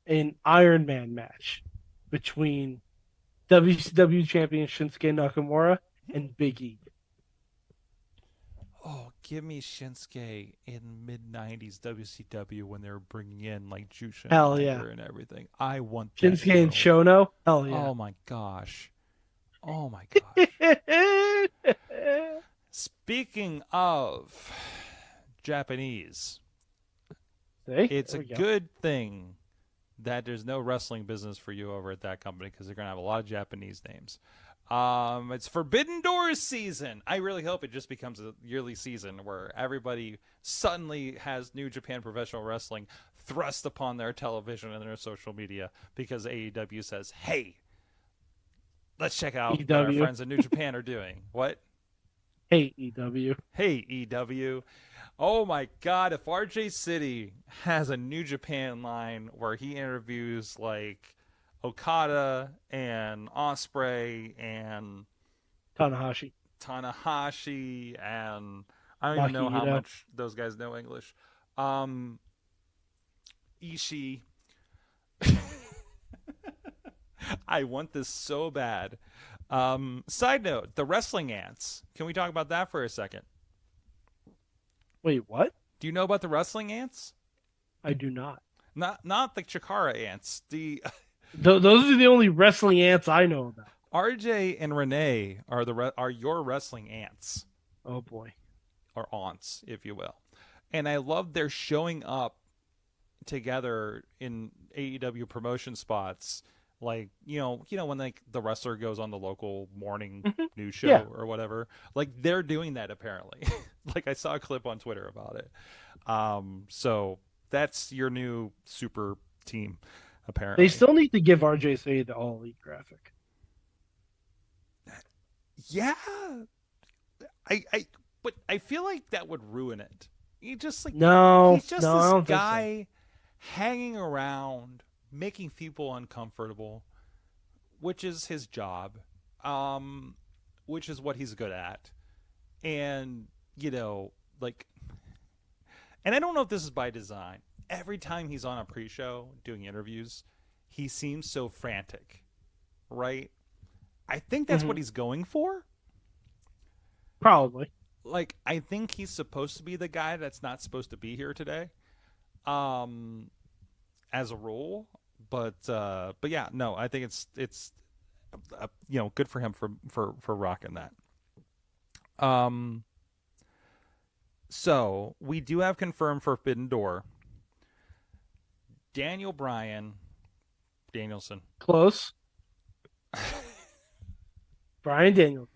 an Iron Man match between WCW champion Shinsuke Nakamura and Big E. Oh, give me Shinsuke in mid-90s WCW when they were bringing in like Jushin Hell yeah. and everything. I want that Shinsuke and show. Shono. Hell yeah. Oh my gosh. Oh my gosh. Speaking of Japanese, See? it's There a we go. good thing that there's no wrestling business for you over at that company because they're going to have a lot of Japanese names. It's Forbidden Doors season. I really hope it just becomes a yearly season where everybody suddenly has New Japan Professional Wrestling thrust upon their television and their social media because AEW says, hey, let's check out what our EW. friends in New Japan are doing. What? Hey, EW. Hey, EW. Oh my God, if RJ City has a New Japan line where he interviews like Okada and Ospreay and Tanahashi. and I don't even know how Nakahito. much those guys know English. Ishii. I want this so bad. Side note, the wrestling ants. Can we talk about that for a second? Wait, what? Do you know about the wrestling ants? I do not. Not the Chikara ants. The Those are the only wrestling ants I know about. RJ and Renee are your wrestling ants Oh boy. or aunts, if you will. And I love their showing up together in AEW promotion spots. Like, you know when like the wrestler goes on the local morning news show Yeah. or whatever. Like they're doing that apparently. Like I saw a clip on Twitter about it. So that's your new super team, apparently. They still need to give RJ Say the All Elite graphic. Yeah. But I feel like that would ruin it. He just like No, he's just no, I don't this think so. guy hanging around, making people uncomfortable, which is his job, which is what he's good at. And, like, and I don't know if this is by design. Every time he's on a pre-show doing interviews, he seems so frantic, right? I think that's what he's going for. Probably. Like, I think he's supposed to be the guy that's not supposed to be here today, as a rule. But yeah, no, I think it's good for him for rocking that. So we do have confirmed Forbidden Door. Danielson. Close. Brian Daniels.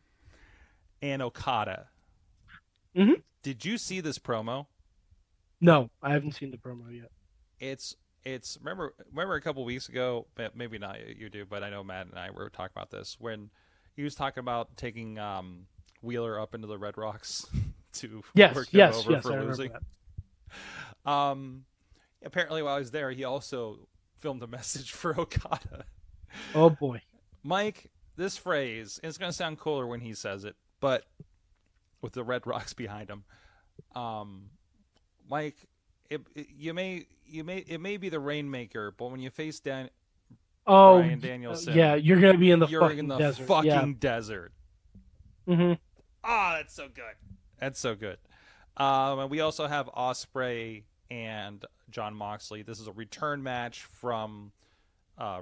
And Okada. Mhm. Did you see this promo? No, I haven't seen the promo yet. It's remember a couple weeks ago, maybe not you do, but I know Matt and I were talking about this when he was talking about taking Wheeler up into the Red Rocks to work him over for I losing. remember that. Apparently while I was there, he also filmed a message for Okada. Oh boy. Mike, this phrase, and it's going to sound cooler when he says it, but with the Red Rocks behind him, Mike, it may be the Rainmaker, but when you face Brian Danielson, yeah, you're gonna be in the you're fucking in the desert. fucking desert. Mm-hmm. Oh, that's so good. That's so good. And we also have Ospreay and Jon Moxley. This is a return match from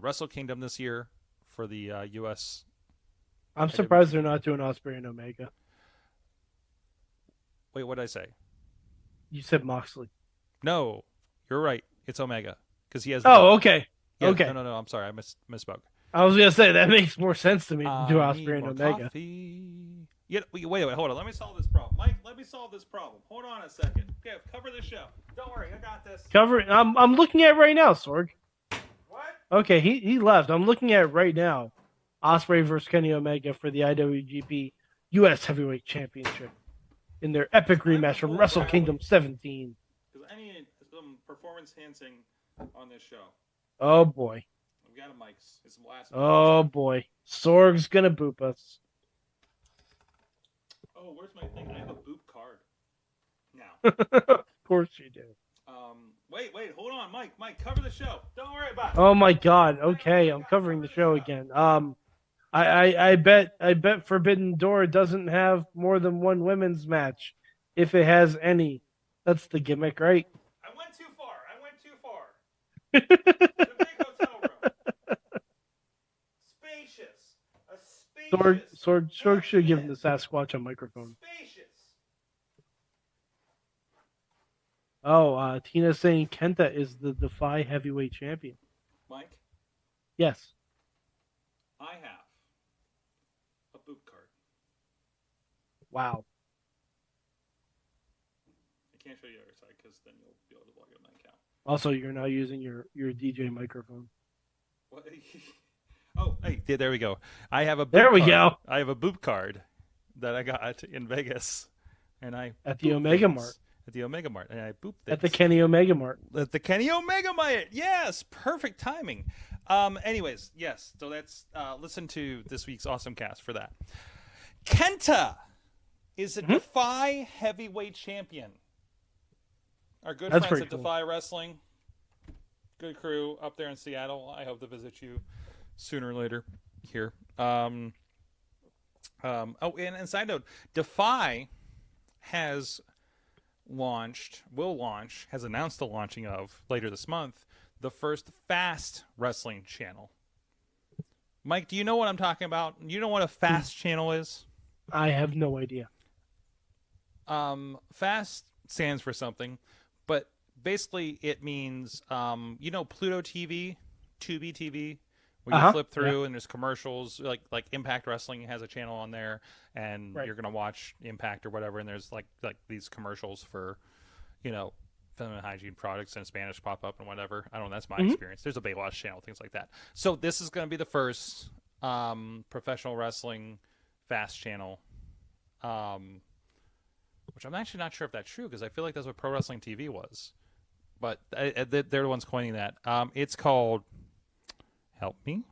Wrestle Kingdom this year for the U.S. I'm surprised they're not doing Osprey and Omega. Wait, what did I say? You said Moxley. No, you're right. It's Omega because he has. Okay. Yeah, Okay. No. I'm sorry. I misspoke. I was gonna say that makes more sense to me to do Osprey and Need more Omega. coffee. Yeah, wait, hold on. Let me solve this problem. Mike, let me solve this problem. Hold on a second. Okay, cover the show. Don't worry, I got this. Cover. I'm looking at it right now, Sorg. What? Okay, he left. I'm looking at it right now. Ospreay versus Kenny Omega for the IWGP US Heavyweight Championship in their epic rematch from Wrestle Kingdom 17. Because I need some performance enhancing on this show. Oh boy. I've got a mics. It's the last. Oh boy. Sorg's gonna boop us. Oh, where's my thing? I have a boop card. Now. Of course you do. Wait, hold on, Mike, cover the show. Don't worry about it. Oh my god. Okay, I'm covering the show again. I bet Forbidden Door doesn't have more than one women's match, if it has any. That's the gimmick, right? I went too far. The big hotel room. Spacious. A spacious. Sorg should give him the Sasquatch a microphone. Spacious. Oh, Tina's saying Kenta is the Defy Heavyweight Champion. Mike, Yes. I have a boot card. Wow. I can't show you the other side because then you'll be able to log in my account. Also, you're now using your DJ microphone. What? Oh, hey, there we go. I have a boop There we card. go. I have a boop card that I got in Vegas, and I At the boop Omega things. Mart. At the Omega Mart, and I boop things. At the Kenny Omega Mart. At the Kenny Omega Mart. Yes, perfect timing. Anyways, yes. So that's listen to this week's awesome cast for that. Kenta is a Defy Heavyweight Champion. Our good That's friends pretty at Defy Wrestling. Good crew up there in Seattle. I hope to visit you sooner or later here. Oh, and side note, Defy has has announced the launching of, later this month, the first fast wrestling channel. Mike, do you know what I'm talking about? You know what a fast channel is? I have no idea. Fast stands for something, but basically it means, Pluto TV, Tubi TV, where you flip through and there's commercials, like Impact Wrestling has a channel on there, and you're gonna watch Impact or whatever, and there's like these commercials for, feminine hygiene products in Spanish pop up and whatever. I don't know, that's my experience. There's a Baywatch channel, things like that. So this is gonna be the first professional wrestling fast channel, which I'm actually not sure if that's true, because I feel like that's what Pro Wrestling TV was, but they're the ones coining that. It's called, help me.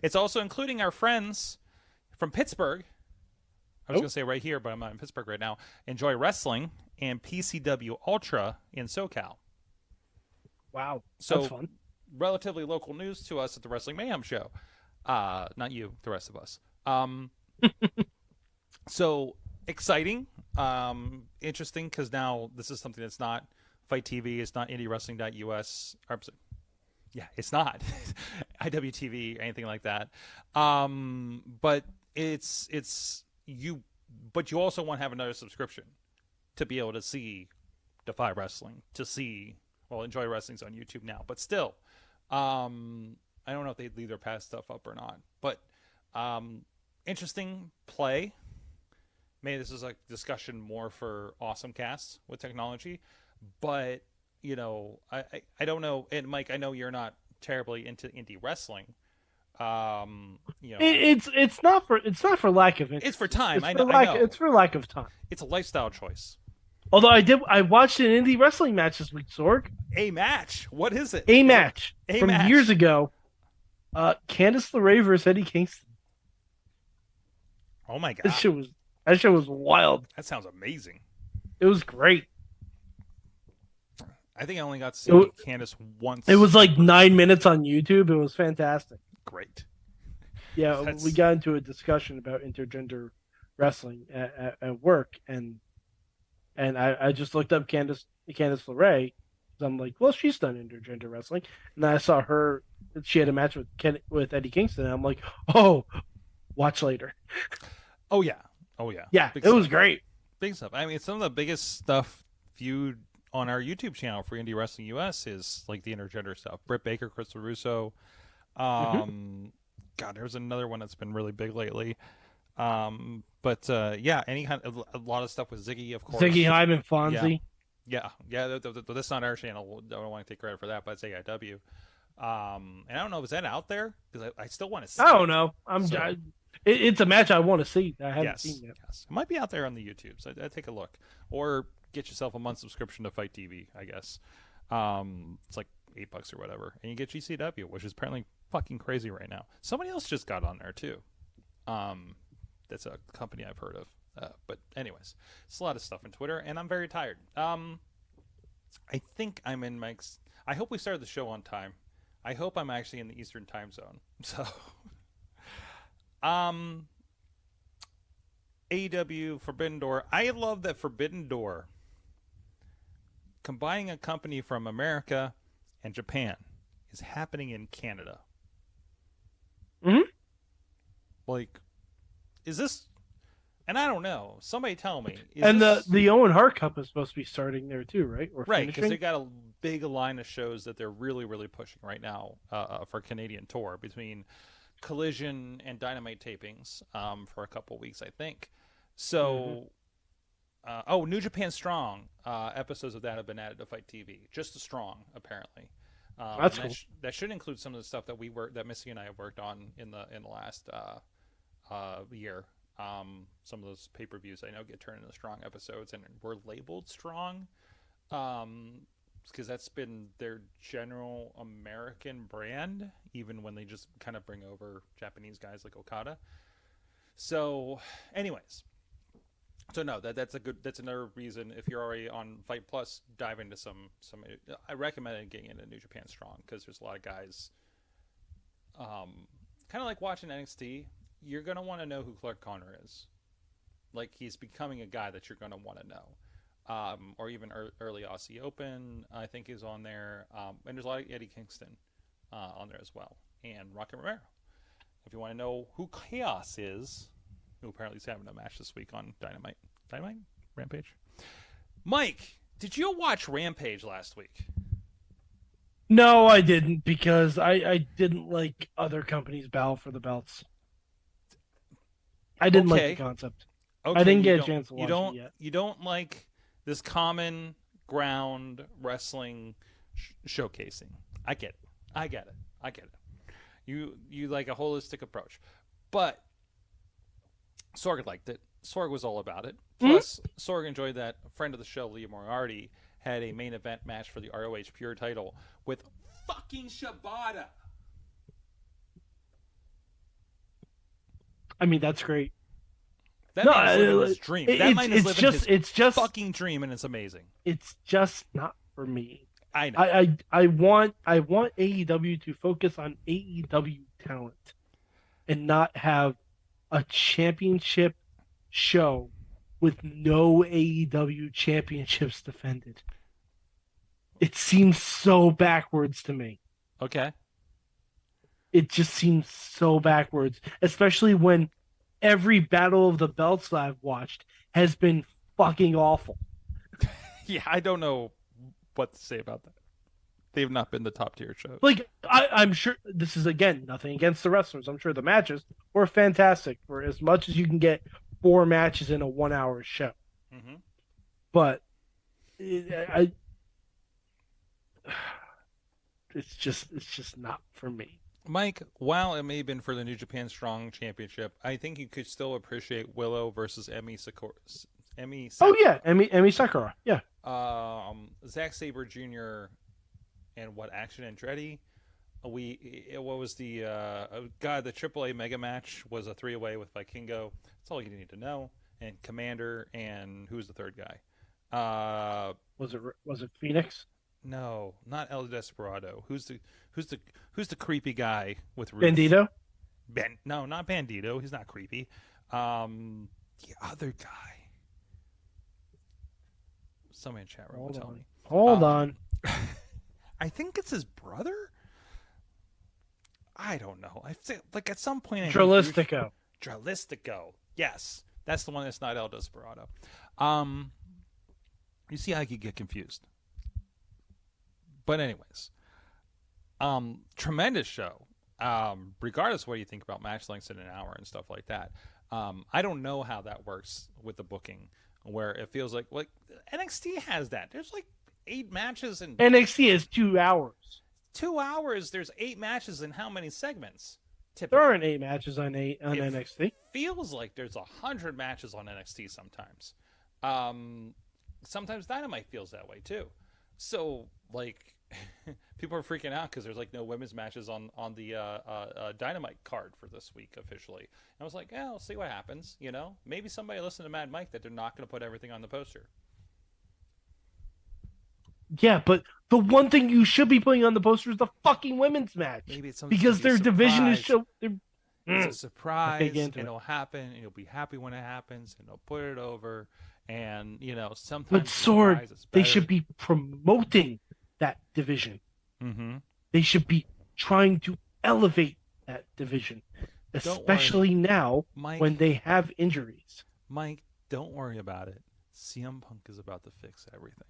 It's also including our friends from Pittsburgh. I was going to say right here, but I'm not in Pittsburgh right now. Enjoy Wrestling and PCW Ultra in SoCal. Wow. So that's fun. Relatively local news to us at the Wrestling Mayhem Show. Not you, the rest of us. So exciting, interesting, because now this is something that's not Fight TV, it's not IndieWrestling.us. Yeah, it's not IWTV, anything like that. But but you also want to have another subscription to be able to see Defy Wrestling, to see, Enjoy Wrestling's on YouTube now, but still, I don't know if they'd leave their past stuff up or not, but interesting play. Maybe this is a discussion more for awesome casts with technology, but I don't know. And Mike, I know you're not terribly into indie wrestling. It's not for lack of interest. It's for time. I know. It's for lack of time. It's a lifestyle choice. Although I watched an indie wrestling match this week, Sorg. A match. What is it? A match from match. years ago. Candice LeRae versus Eddie Kingston. Oh my god. That shit was wild. That sounds amazing. It was great. I think I only got to see Candice once. It was like 9 minutes on YouTube. It was fantastic. Great. Yeah, we got into a discussion about intergender wrestling at work, and I just looked up Candice LeRae. I'm like, well, she's done intergender wrestling, and then I saw she had a match with Eddie Kingston, and I'm like, oh, watch later. Oh yeah. Yeah, Big it was stuff. great. Big stuff. I mean, some of the biggest stuff viewed on our YouTube channel for Indie Wrestling US is like the intergender stuff. Britt Baker, Chris LaRusso. God, there's another one that's been really big lately. Yeah, any kind of a lot of stuff with Ziggy, of course. Ziggy Hyman, Fonzie. Yeah. That's not our channel. I don't want to take credit for that, but it's AEW. And I don't know, is that out there? Because I still want to see. I don't know. It's a match I want to see. I haven't seen yet. Yes, it might be out there on the YouTube. So I'd take a look, or get yourself a month subscription to Fight TV. I guess it's like $8 or whatever, and you get GCW, which is apparently fucking crazy right now. Somebody else just got on there too. That's a company I've heard of. But anyways, it's a lot of stuff on Twitter, and I'm very tired. I think I'm in Mike's. I hope we started the show on time. I hope I'm actually in the Eastern time zone. So, AEW Forbidden Door. I love that Forbidden Door, combining a company from America and Japan, is happening in Canada. Mm-hmm. Like, is this? And I don't know. Somebody tell me. The Owen Hart Cup is supposed to be starting there too, right? Or right, because they got a big line of shows that they're really, really pushing right now for Canadian tour, between Collision and Dynamite tapings for a couple weeks, I think. So, New Japan Strong episodes of that have been added to Fight TV. Just the Strong, apparently. That's cool. That should include some of the stuff that Missy and I have worked on in the last year. Some of those pay-per-views I know get turned into Strong episodes, and were labeled Strong because that's been their general American brand, even when they just kind of bring over Japanese guys like Okada. So, anyways, no, that's another reason. If you're already on Fight Plus, dive into some. I recommend getting into New Japan Strong, because there's a lot of guys. Kind of like watching NXT. You're going to want to know who Clark Connor is. Like, he's becoming a guy that you're going to want to know. Or even early Aussie Open, I think, is on there. And there's a lot of Eddie Kingston on there as well. And Rocket Romero. If you want to know who Chaos is, who apparently is having a match this week on Dynamite. Rampage? Mike, did you watch Rampage last week? No, I didn't, because I didn't like other companies' battle for the belts. I didn't like the concept. Okay, I didn't get a chance to watch it yet. You don't like this common ground wrestling showcasing. I get it. You like a holistic approach. But Sorg liked it. Sorg was all about it. Plus, Sorg enjoyed that. A friend of the show, Leah Moriarty, had a main event match for the ROH Pure title with fucking Shibata. I mean, that's great. That man is living his dream. That man is living his fucking dream, and it's amazing. It's just not for me. I know. I want AEW to focus on AEW talent and not have a championship show with no AEW championships defended. It seems so backwards to me. Okay. It just seems so backwards, especially when every Battle of the Belts that I've watched has been fucking awful. Yeah, I don't know what to say about that. They've not been the top tier shows. Like, I'm sure this is, again, nothing against the wrestlers. I'm sure the matches were fantastic for as much as you can get 4 matches in a 1-hour show. Mm-hmm. But it's just not for me. Mike, while it may have been for the New Japan Strong Championship, I think you could still appreciate Willow versus Emi Sakura. Oh yeah, Emi Sakura. Yeah. Zack Sabre Jr. and Action Andretti. What was the the AAA mega match was a 3-way with Vikingo. That's all you need to know. And Commander, and who's the third guy? Was it Phoenix? No, not El Desperado. Who's the creepy guy with Ruth? Bandito? No, not Bandito. He's not creepy. The other guy. Somebody in chat room will tell me. Hold on. I think it's his brother. I don't know. I think, like, at some point. Dralistico. Yes, that's the one that's not El Desperado. You see how I could get confused. But anyways, tremendous show. Regardless of what you think about match lengths in an hour and stuff like that. I don't know how that works with the booking, where it feels like NXT has that. There's like 8 matches in NXT is 2 hours. 2 hours. There's 8 matches in how many segments? There aren't 8 matches on NXT. Feels like there's 100 matches on NXT sometimes. Sometimes Dynamite feels that way too. So like people are freaking out because there's like no women's matches on the Dynamite card for this week officially. And I was like, yeah, we'll see what happens. You know, maybe somebody listened to Mad Mike that they're not going to put everything on the poster. Yeah, but the one thing you should be putting on the poster is the fucking women's match. Maybe it's because their division is so. It's a surprise. And it'll happen. And you'll be happy when it happens, and they'll put it over. And you know, sometimes. But Sword, they should be promoting that division. Mm-hmm. They should be trying to elevate that division, especially now Mike, when they have injuries. Mike, don't worry about it. CM Punk is about to fix everything.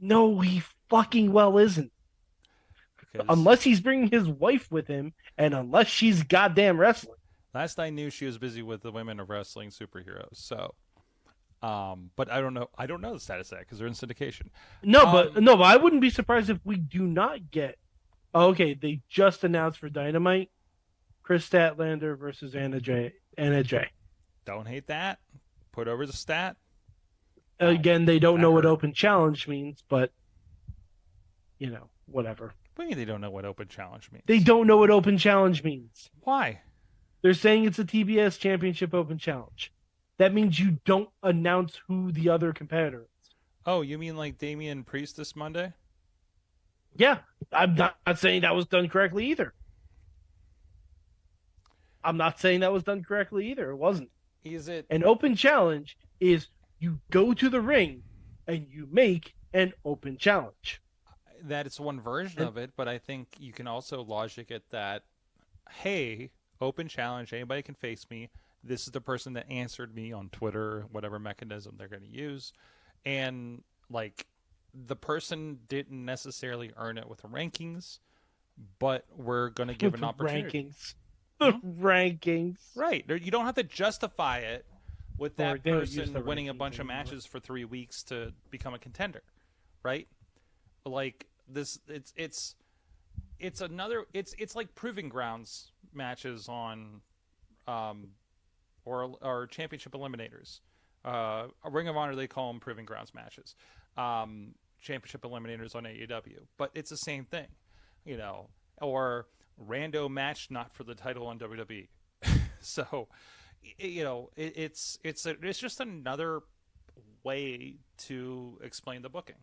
No, he fucking well isn't. Unless he's bringing his wife with him, and unless she's goddamn wrestling. Last I knew, she was busy with the Women of Wrestling superheroes. So, but I don't know. I don't know the status of that because they're in syndication. But I wouldn't be surprised if we do not get. Oh, okay, they just announced for Dynamite, Chris Statlander versus Anna Jay. Don't hate that. Put over the stat. Again, they don't know what open challenge means, but you know, whatever. What do you mean they don't know what open challenge means? They don't know what open challenge means. Why? They're saying it's a TBS Championship Open Challenge. That means you don't announce who the other competitor is. Oh, you mean like Damian Priest this Monday? Yeah, I'm not saying that was done correctly either. I'm not saying that was done correctly either. It wasn't. Is it? An open challenge is you go to the ring and you make an open challenge. That it's one version of it, but I think you can also logic it that, hey, open challenge, anybody can face me. This is the person that answered me on Twitter, whatever mechanism they're going to use. And, like, the person didn't necessarily earn it with the rankings, but we're going to give an opportunity. Rankings. Right. You don't have to justify it with that person winning a bunch of matches for 3 weeks to become a contender, right? Like this, it's like proving grounds matches on, or championship eliminators. A Ring of Honor, they call them proving grounds matches. Championship eliminators on AEW, but it's the same thing, you know. Or rando match not for the title on WWE. So, you know, it's just another way to explain the booking.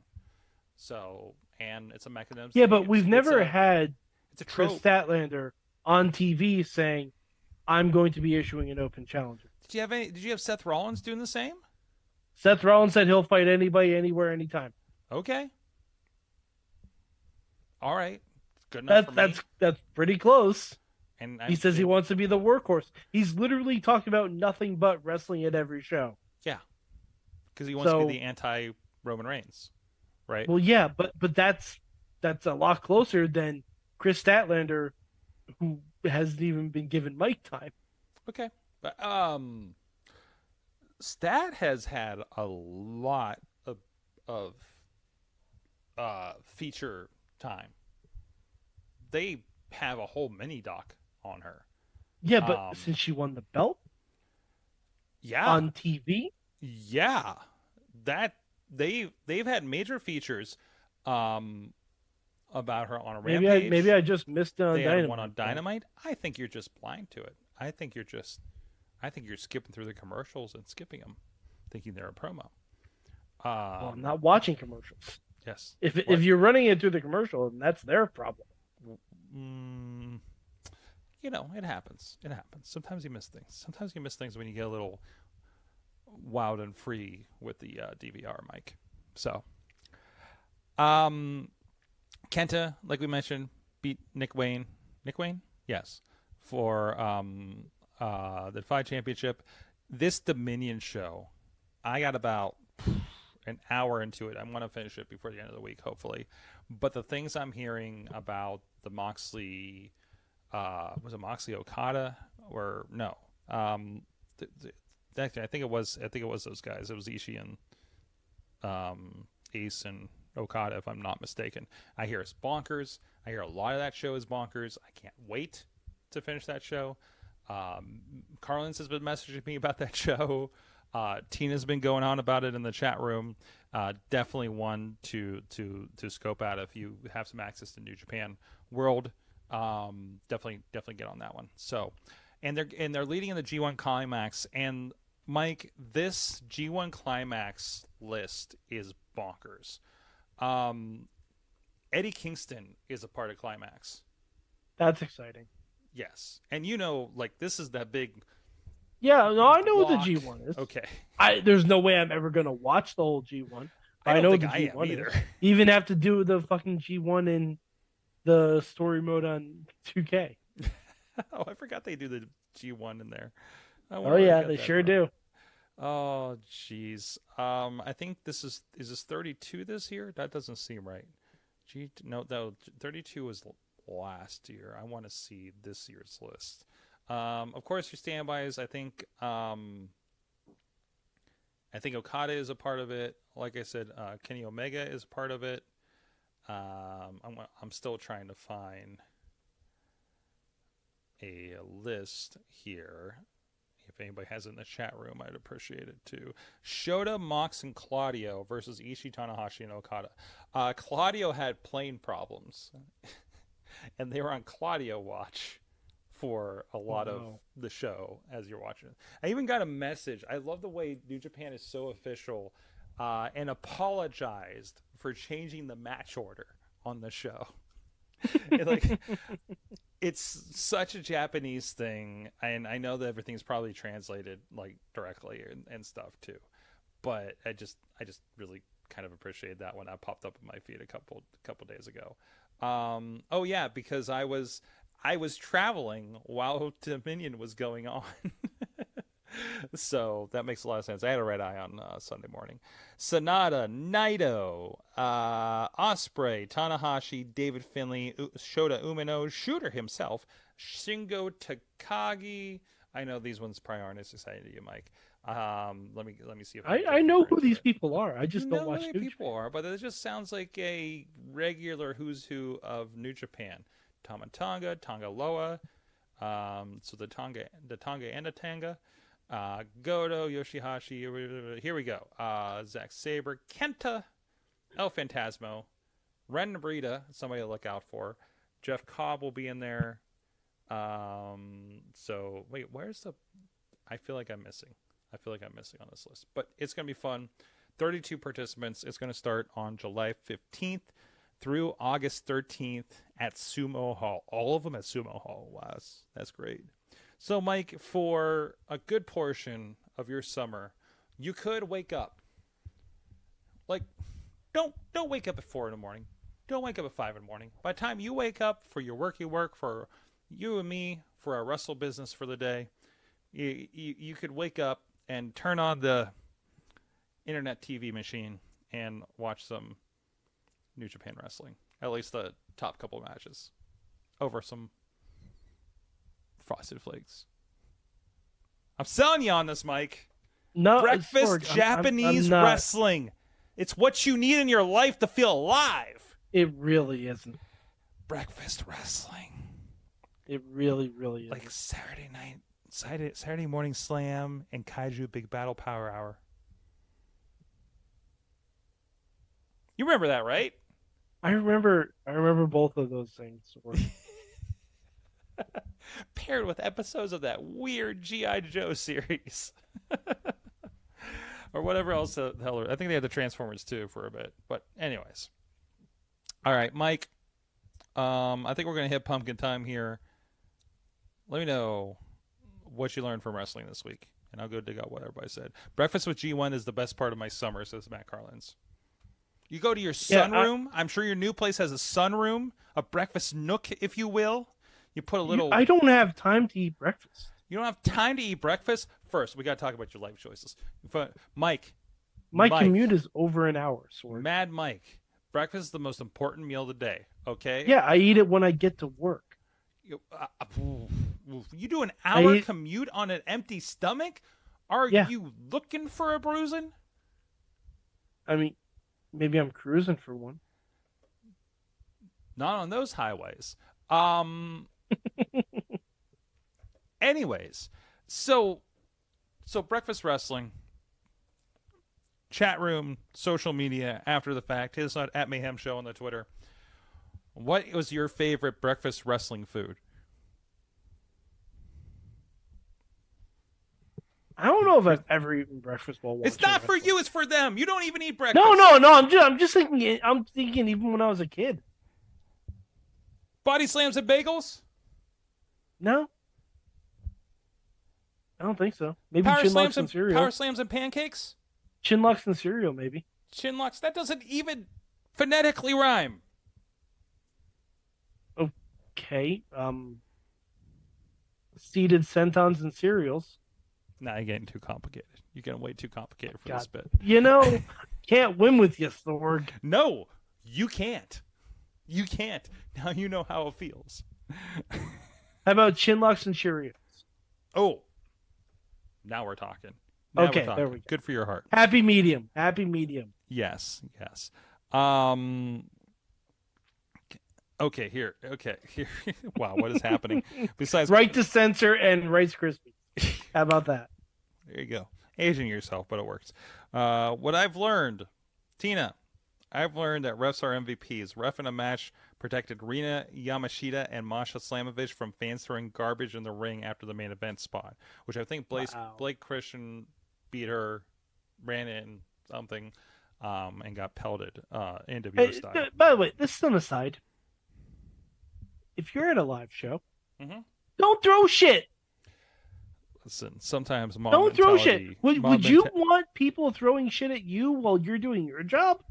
So, and it's a mechanism. Yeah, but we've never had Chris Statlander on TV saying, "I'm going to be issuing an open challenge." Did you have Seth Rollins doing the same? Seth Rollins said he'll fight anybody, anywhere, anytime. Okay. All right. Good enough for me. That's pretty close. And he says he wants to be the workhorse. He's literally talking about nothing but wrestling at every show. Yeah, because he wants to be the anti-Roman Reigns, right? Well, yeah, but that's a lot closer than Chris Statlander, who hasn't even been given mic time. Okay, but Stat has had a lot of feature time. They have a whole mini doc on her. Yeah, but since she won the belt, on TV, that they've had major features about her on a Rampage. Maybe I just missed on they Dynamite. Had one on Dynamite. I think you're just blind to it. I think you're skipping through the commercials and skipping them, thinking they're a promo. Well, I'm not watching commercials. Yes. If you're running it through the commercial, then that's their problem. You know, it happens. It happens. Sometimes you miss things. Sometimes you miss things when you get a little wild and free with the DVR mic. So, Kenta, like we mentioned, beat Nick Wayne. Nick Wayne? Yes. For the Fight Championship. This Dominion show, I got about an hour into it. I want to finish it before the end of the week, hopefully. But the things I'm hearing about the Moxley, was it Moxley Okada or no? Actually, I think it was those guys. It was Ishii and Ace and Okada, if I'm not mistaken. I hear it's bonkers. I hear a lot of that show is bonkers. I can't wait to finish that show. Carlins has been messaging me about that show. Tina's been going on about it in the chat room. Definitely one to scope out if you have some access to New Japan World. Definitely get on that one. So, and they're leading in the G1 Climax. And Mike, this G1 Climax list is bonkers. Eddie Kingston is a part of Climax. That's exciting. Yes, and like this is that big. Yeah, no, I know block. what the G1 is. Okay. There's no way I'm ever gonna watch the whole G1. I know don't the think I am G1 either. is. You even have to do the fucking G1 in the story mode on 2K. Oh, I forgot they do the G1 in there. Oh yeah, they sure do. Oh, jeez. I think is this 32 this year? That doesn't seem right. No, 32 was last year. I want to see this year's list. Of course, your standbys. I think Okada is a part of it. Like I said, Kenny Omega is part of it. I'm still trying to find a list here. If anybody has it in the chat room, I'd appreciate it too. Shota, Mox, and Claudio versus Ishii, Tanahashi, and Okada. Claudio had plane problems, and they were on Claudio watch for a lot of the show as you're watching it. I even got a message. I love the way New Japan is so official and apologized for changing the match order on the show. It's such a Japanese thing, and I know that everything's probably translated like directly and stuff too. But I just really kind of appreciate that when that popped up in my feed a couple days ago. Oh yeah, because I was traveling while Dominion was going on. So that makes a lot of sense. I had a red eye on Sunday morning. Sonata, Naito, Ospreay, Tanahashi, David Finlay, Shota Umino, Shooter himself, Shingo Takagi. I know these ones probably aren't as exciting to you, Mike. Let me see if I know who these people are. I just don't watch New Japan. People are, but it just sounds like a regular who's who of New Japan. Tama Tonga, Tonga Loa, so the Tonga and the Tanga. Goto, Yoshihashi, here we go. Zack Sabre, Kenta, El Phantasmo, Ren Narita, somebody to look out for. Jeff Cobb will be in there. So wait, where's the? I feel like I'm missing on this list, but it's gonna be fun. 32 participants. It's gonna start on July 15th through August 13th at Sumo Hall. All of them at Sumo Hall. Wow, that's great. So, Mike, for a good portion of your summer, you could wake up. Like, don't wake up at 4 in the morning. Don't wake up at 5 in the morning. By the time you wake up for your work, you work for you and me, for our wrestle business for the day, you could wake up and turn on the internet TV machine and watch some New Japan wrestling. At least the top couple matches over some Frosted Flakes. I'm selling you on this, Mike. No, breakfast Japanese I'm not. wrestling. It's what you need in your life to feel alive. It really isn't. Breakfast wrestling. It really, really isn't. Like Saturday morning slam and Kaiju Big Battle Power Hour. You remember that, right? I remember both of those things. Paired with episodes of that weird G.I. Joe series. Or whatever else the hell. I think they had the Transformers too for a bit. But anyways. All right, Mike. I think we're going to hit pumpkin time here. Let me know what you learned from wrestling this week. And I'll go dig out what everybody said. Breakfast with G1 is the best part of my summer, says Matt Carlins. You go to your sunroom. I'm sure your new place has a sunroom, a breakfast nook, if you will. You put a little... I don't have time to eat breakfast. You don't have time to eat breakfast? First, we got to talk about your life choices. Mike. My commute is over an hour, Sword. Mad Mike. Breakfast is the most important meal of the day, okay? Yeah, I eat it when I get to work. You do an hour I- commute on an empty stomach? Are Yeah. you looking for a bruising? I mean, maybe I'm cruising for one. Not on those highways. Anyways, so breakfast wrestling, chat room, social media after the fact. Hit us at Mayhem Show on the Twitter. What was your favorite breakfast wrestling food? I don't know if I've ever eaten breakfast while watching. It's not for wrestling. you. It's for them. You don't even eat breakfast. No. I'm just thinking. I'm thinking even when I was a kid. Body slams and bagels. No, I don't think so. Maybe Power chin slams locks and and cereal. power slams and pancakes. Chin locks and cereal, maybe. Chin locks. That doesn't even phonetically rhyme. Okay. Seeded sentons and cereals. Nah, you're getting too complicated. You're getting way too complicated for this bit. You know, can't win with you, Thorg. No, you can't. You can't. Now you know how it feels. How about chin locks and Cheerios? Oh, now we're talking. Now Okay, we're talking. there we go. Good for your heart. Happy medium. Happy medium. Yes. Okay, here. Wow, what is happening? Besides, Right to censor and Rice Krispies. How about that? there you go. Aging yourself, but it works. What I've learned, Tina, I've learned that refs are MVPs. Ref in a match protected Rina Yamashita and Masha Slamovich from fans throwing garbage in the ring after the main event spot, which I think Blake Christian beat her, ran in something, and got pelted NWO style. By the way, this is an aside. If you're at a live show, don't throw shit. Listen, sometimes mom Don't throw mentality- shit. Would mom you menta- want people throwing shit at you while you're doing your job?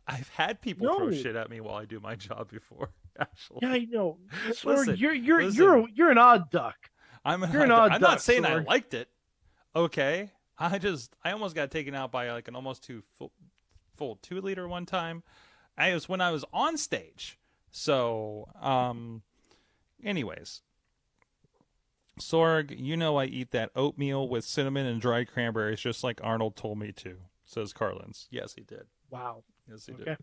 I've had people throw No. shit at me while I do my job before. Actually, Yeah, I know. Sorg, Listen, you're an odd duck. You're an odd I'm duck, not saying I Sorg. liked it. Okay, I almost got taken out by like an almost full 2-liter one time. It was when I was on stage. So, anyways, Sorg, you know I eat that oatmeal with cinnamon and dried cranberries just like Arnold told me to, says Carlins. Yes, he did. Wow. Yes, he Okay.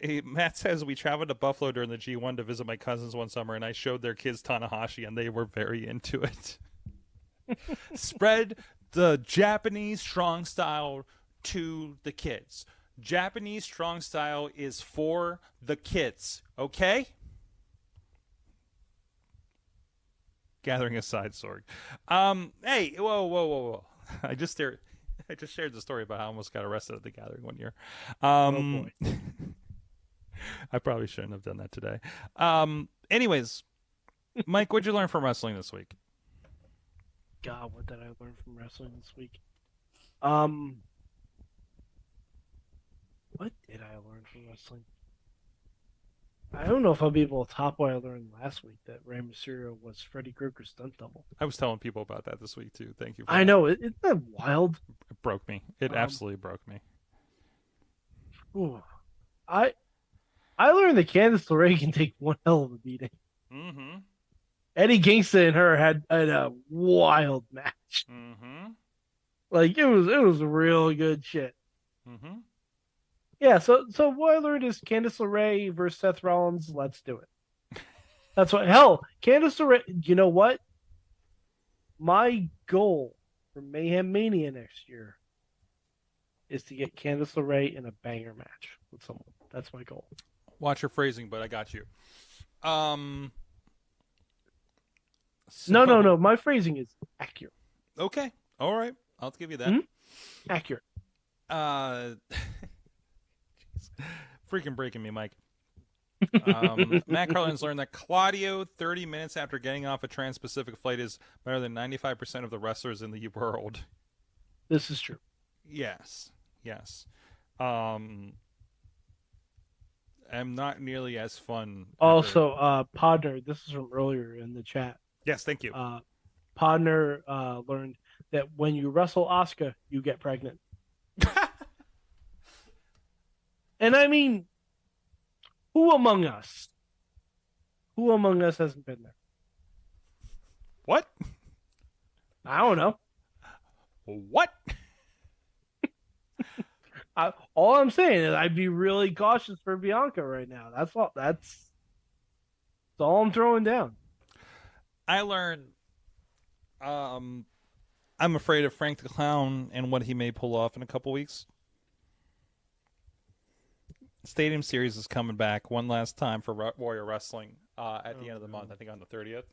did. Matt says we traveled to Buffalo during the G1 to visit my cousins one summer, and I showed their kids Tanahashi, and they were very into it. Spread the Japanese strong style to the kids. Japanese strong style is for the kids, okay? Gathering aside, Sorg. Hey, whoa. I just shared the story about how I almost got arrested at the Gathering one year. Oh boy. I probably shouldn't have done that today. Anyways, Mike, what'd you learn from wrestling this week? God, what did I learn from wrestling this week? What did I learn from wrestling? I don't know if I'll be able to top what I learned last week, that Rey Mysterio was Freddy Krueger's stunt double. I was telling people about that this week too. Thank you. For I that. know, isn't that wild? It broke me. It absolutely broke me. Ooh. I learned that Candice LeRae can take one hell of a beating. Mm-hmm. Eddie Kingston and her had a wild match. Mm-hmm. Like it was real good shit. Mm-hmm. Yeah, so what I learned is Candice LeRae versus Seth Rollins. Let's do it. That's what. Hell, Candice LeRae. You know what? My goal for Mayhem Mania next year is to get Candice LeRae in a banger match with someone. That's my goal. Watch your phrasing, but I got you. No. My phrasing is accurate. Okay. All right. I'll give you that. Mm-hmm. Accurate. Jeez. Freaking breaking me, Mike. Matt Carlin's learned that Claudio, 30 minutes after getting off a Trans-Pacific flight, is better than 95% of the wrestlers in the world. This is true. Yes. I'm not nearly as fun. Also, Podner, this is from earlier in the chat. Yes, thank you. Podner learned that when you wrestle Asuka, you get pregnant. And I mean, who among us Who among us hasn't been there? What? I don't know. What? All I'm saying is I'd be really cautious for Bianca right now. That's all. That's all I'm throwing down. I learned. I'm afraid of Frank the Clown and what he may pull off in a couple weeks. Stadium Series is coming back one last time for Warrior Wrestling at the end of the month. I think on the 30th.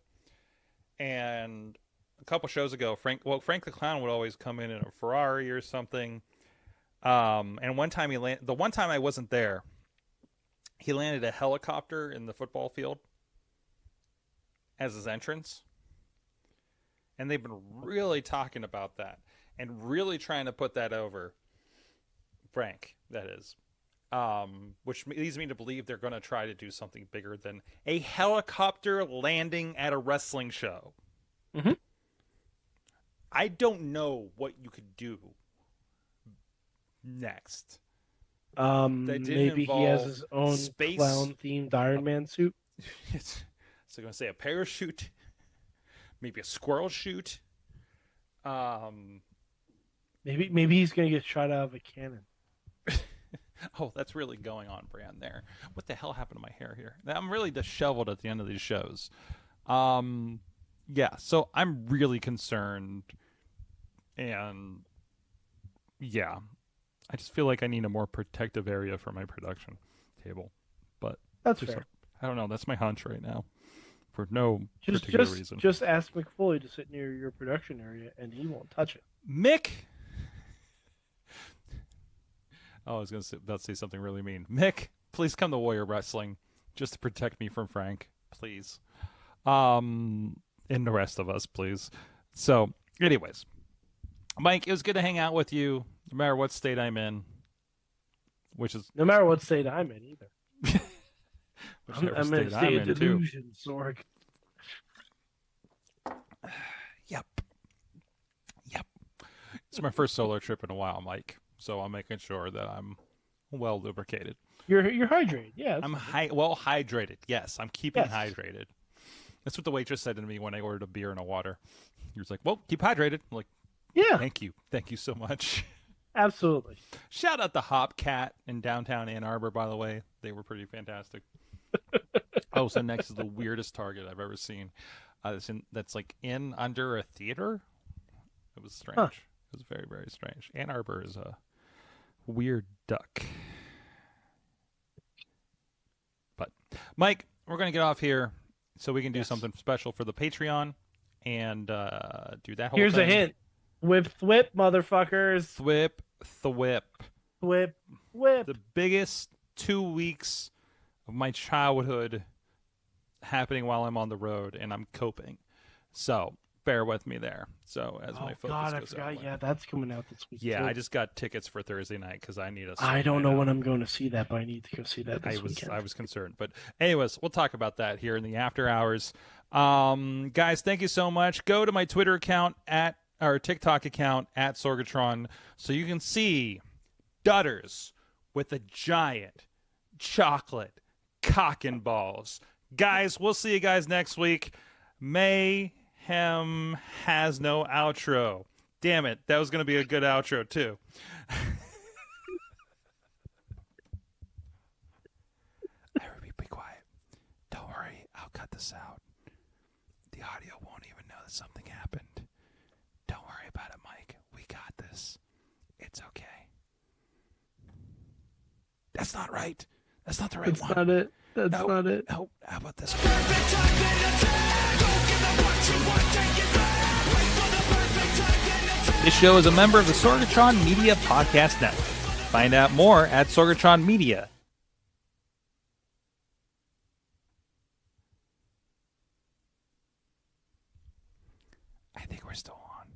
And a couple shows ago, Frank the Clown would always come in a Ferrari or something. And one time the one time I wasn't there, he landed a helicopter in the football field as his entrance. And they've been really talking about that and really trying to put that over Frank, that is. Which leads me to believe they're going to try to do something bigger than a helicopter landing at a wrestling show. Mm-hmm. I don't know what you could do next. Maybe he has his own clown-themed Iron Man suit. So I'm going to say a parachute, maybe a squirrel shoot. Maybe he's going to get shot out of a cannon. Oh, that's really going on brand there. What the hell happened to my hair here? I'm really disheveled at the end of these shows. Yeah, so I'm really concerned. And yeah, I just feel like I need a more protective area for my production table. But that's fair. I don't know. That's my hunch right now. For no particular reason. Just ask McFoley to sit near your production area, and he won't touch it. Mick! Oh, I was about to say something really mean. Mick, please come to Warrior Wrestling just to protect me from Frank, please. And the rest of us, please. So, anyways. Mike, it was good to hang out with you, no matter what state I'm in. Which is... No matter what state I'm in, either. I'm in a state of delusion, Sorg. Yep. It's my first solo trip in a while, Mike. So I'm making sure that I'm well lubricated. You're hydrated, yeah. I'm well hydrated. Yes, I'm keeping hydrated. That's what the waitress said to me when I ordered a beer and a water. He was like, "Well, keep hydrated." I'm like, yeah. Thank you so much. Absolutely. Shout out the Hop Cat in downtown Ann Arbor, by the way. They were pretty fantastic. Oh, so next is the weirdest Target I've ever seen. That's like under a theater. It was strange. Huh. It was very, very strange. Ann Arbor is a weird duck. But, Mike, we're going to get off here so we can do something special for the Patreon and do that whole Here's thing. a hint. Whip, motherfuckers. Thwip. Whip. The biggest 2 weeks of my childhood happening while I'm on the road, and I'm coping. So, bear with me there. So, as my focus goes out. Yeah, that's coming out this week. Yeah, too. I just got tickets for Thursday night because I need a... I don't know when I'm going to see that, but I need to go see that this weekend. I was concerned. But anyways, we'll talk about that here in the after hours. Guys, thank you so much. Go to my Twitter account or TikTok account at Sorgatron so you can see Dutters with a giant chocolate cock and balls. Guys, we'll see you guys next week. Mayhem has no outro. Damn it, that was going to be a good outro, too. Everybody be quiet. Don't worry, I'll cut this out. The audio won't even know that something happened. Don't worry about it, Mike. We got this. It's okay. That's not right. That's not the right one. That's not it. That's not it. No, how about this one? Perfect time in attack. Don't give them what you want, take it back. Wait for the perfect time in attack. This show is a member of the Sorgatron Media Podcast Network. Find out more at Sorgatron Media. I think we're still on.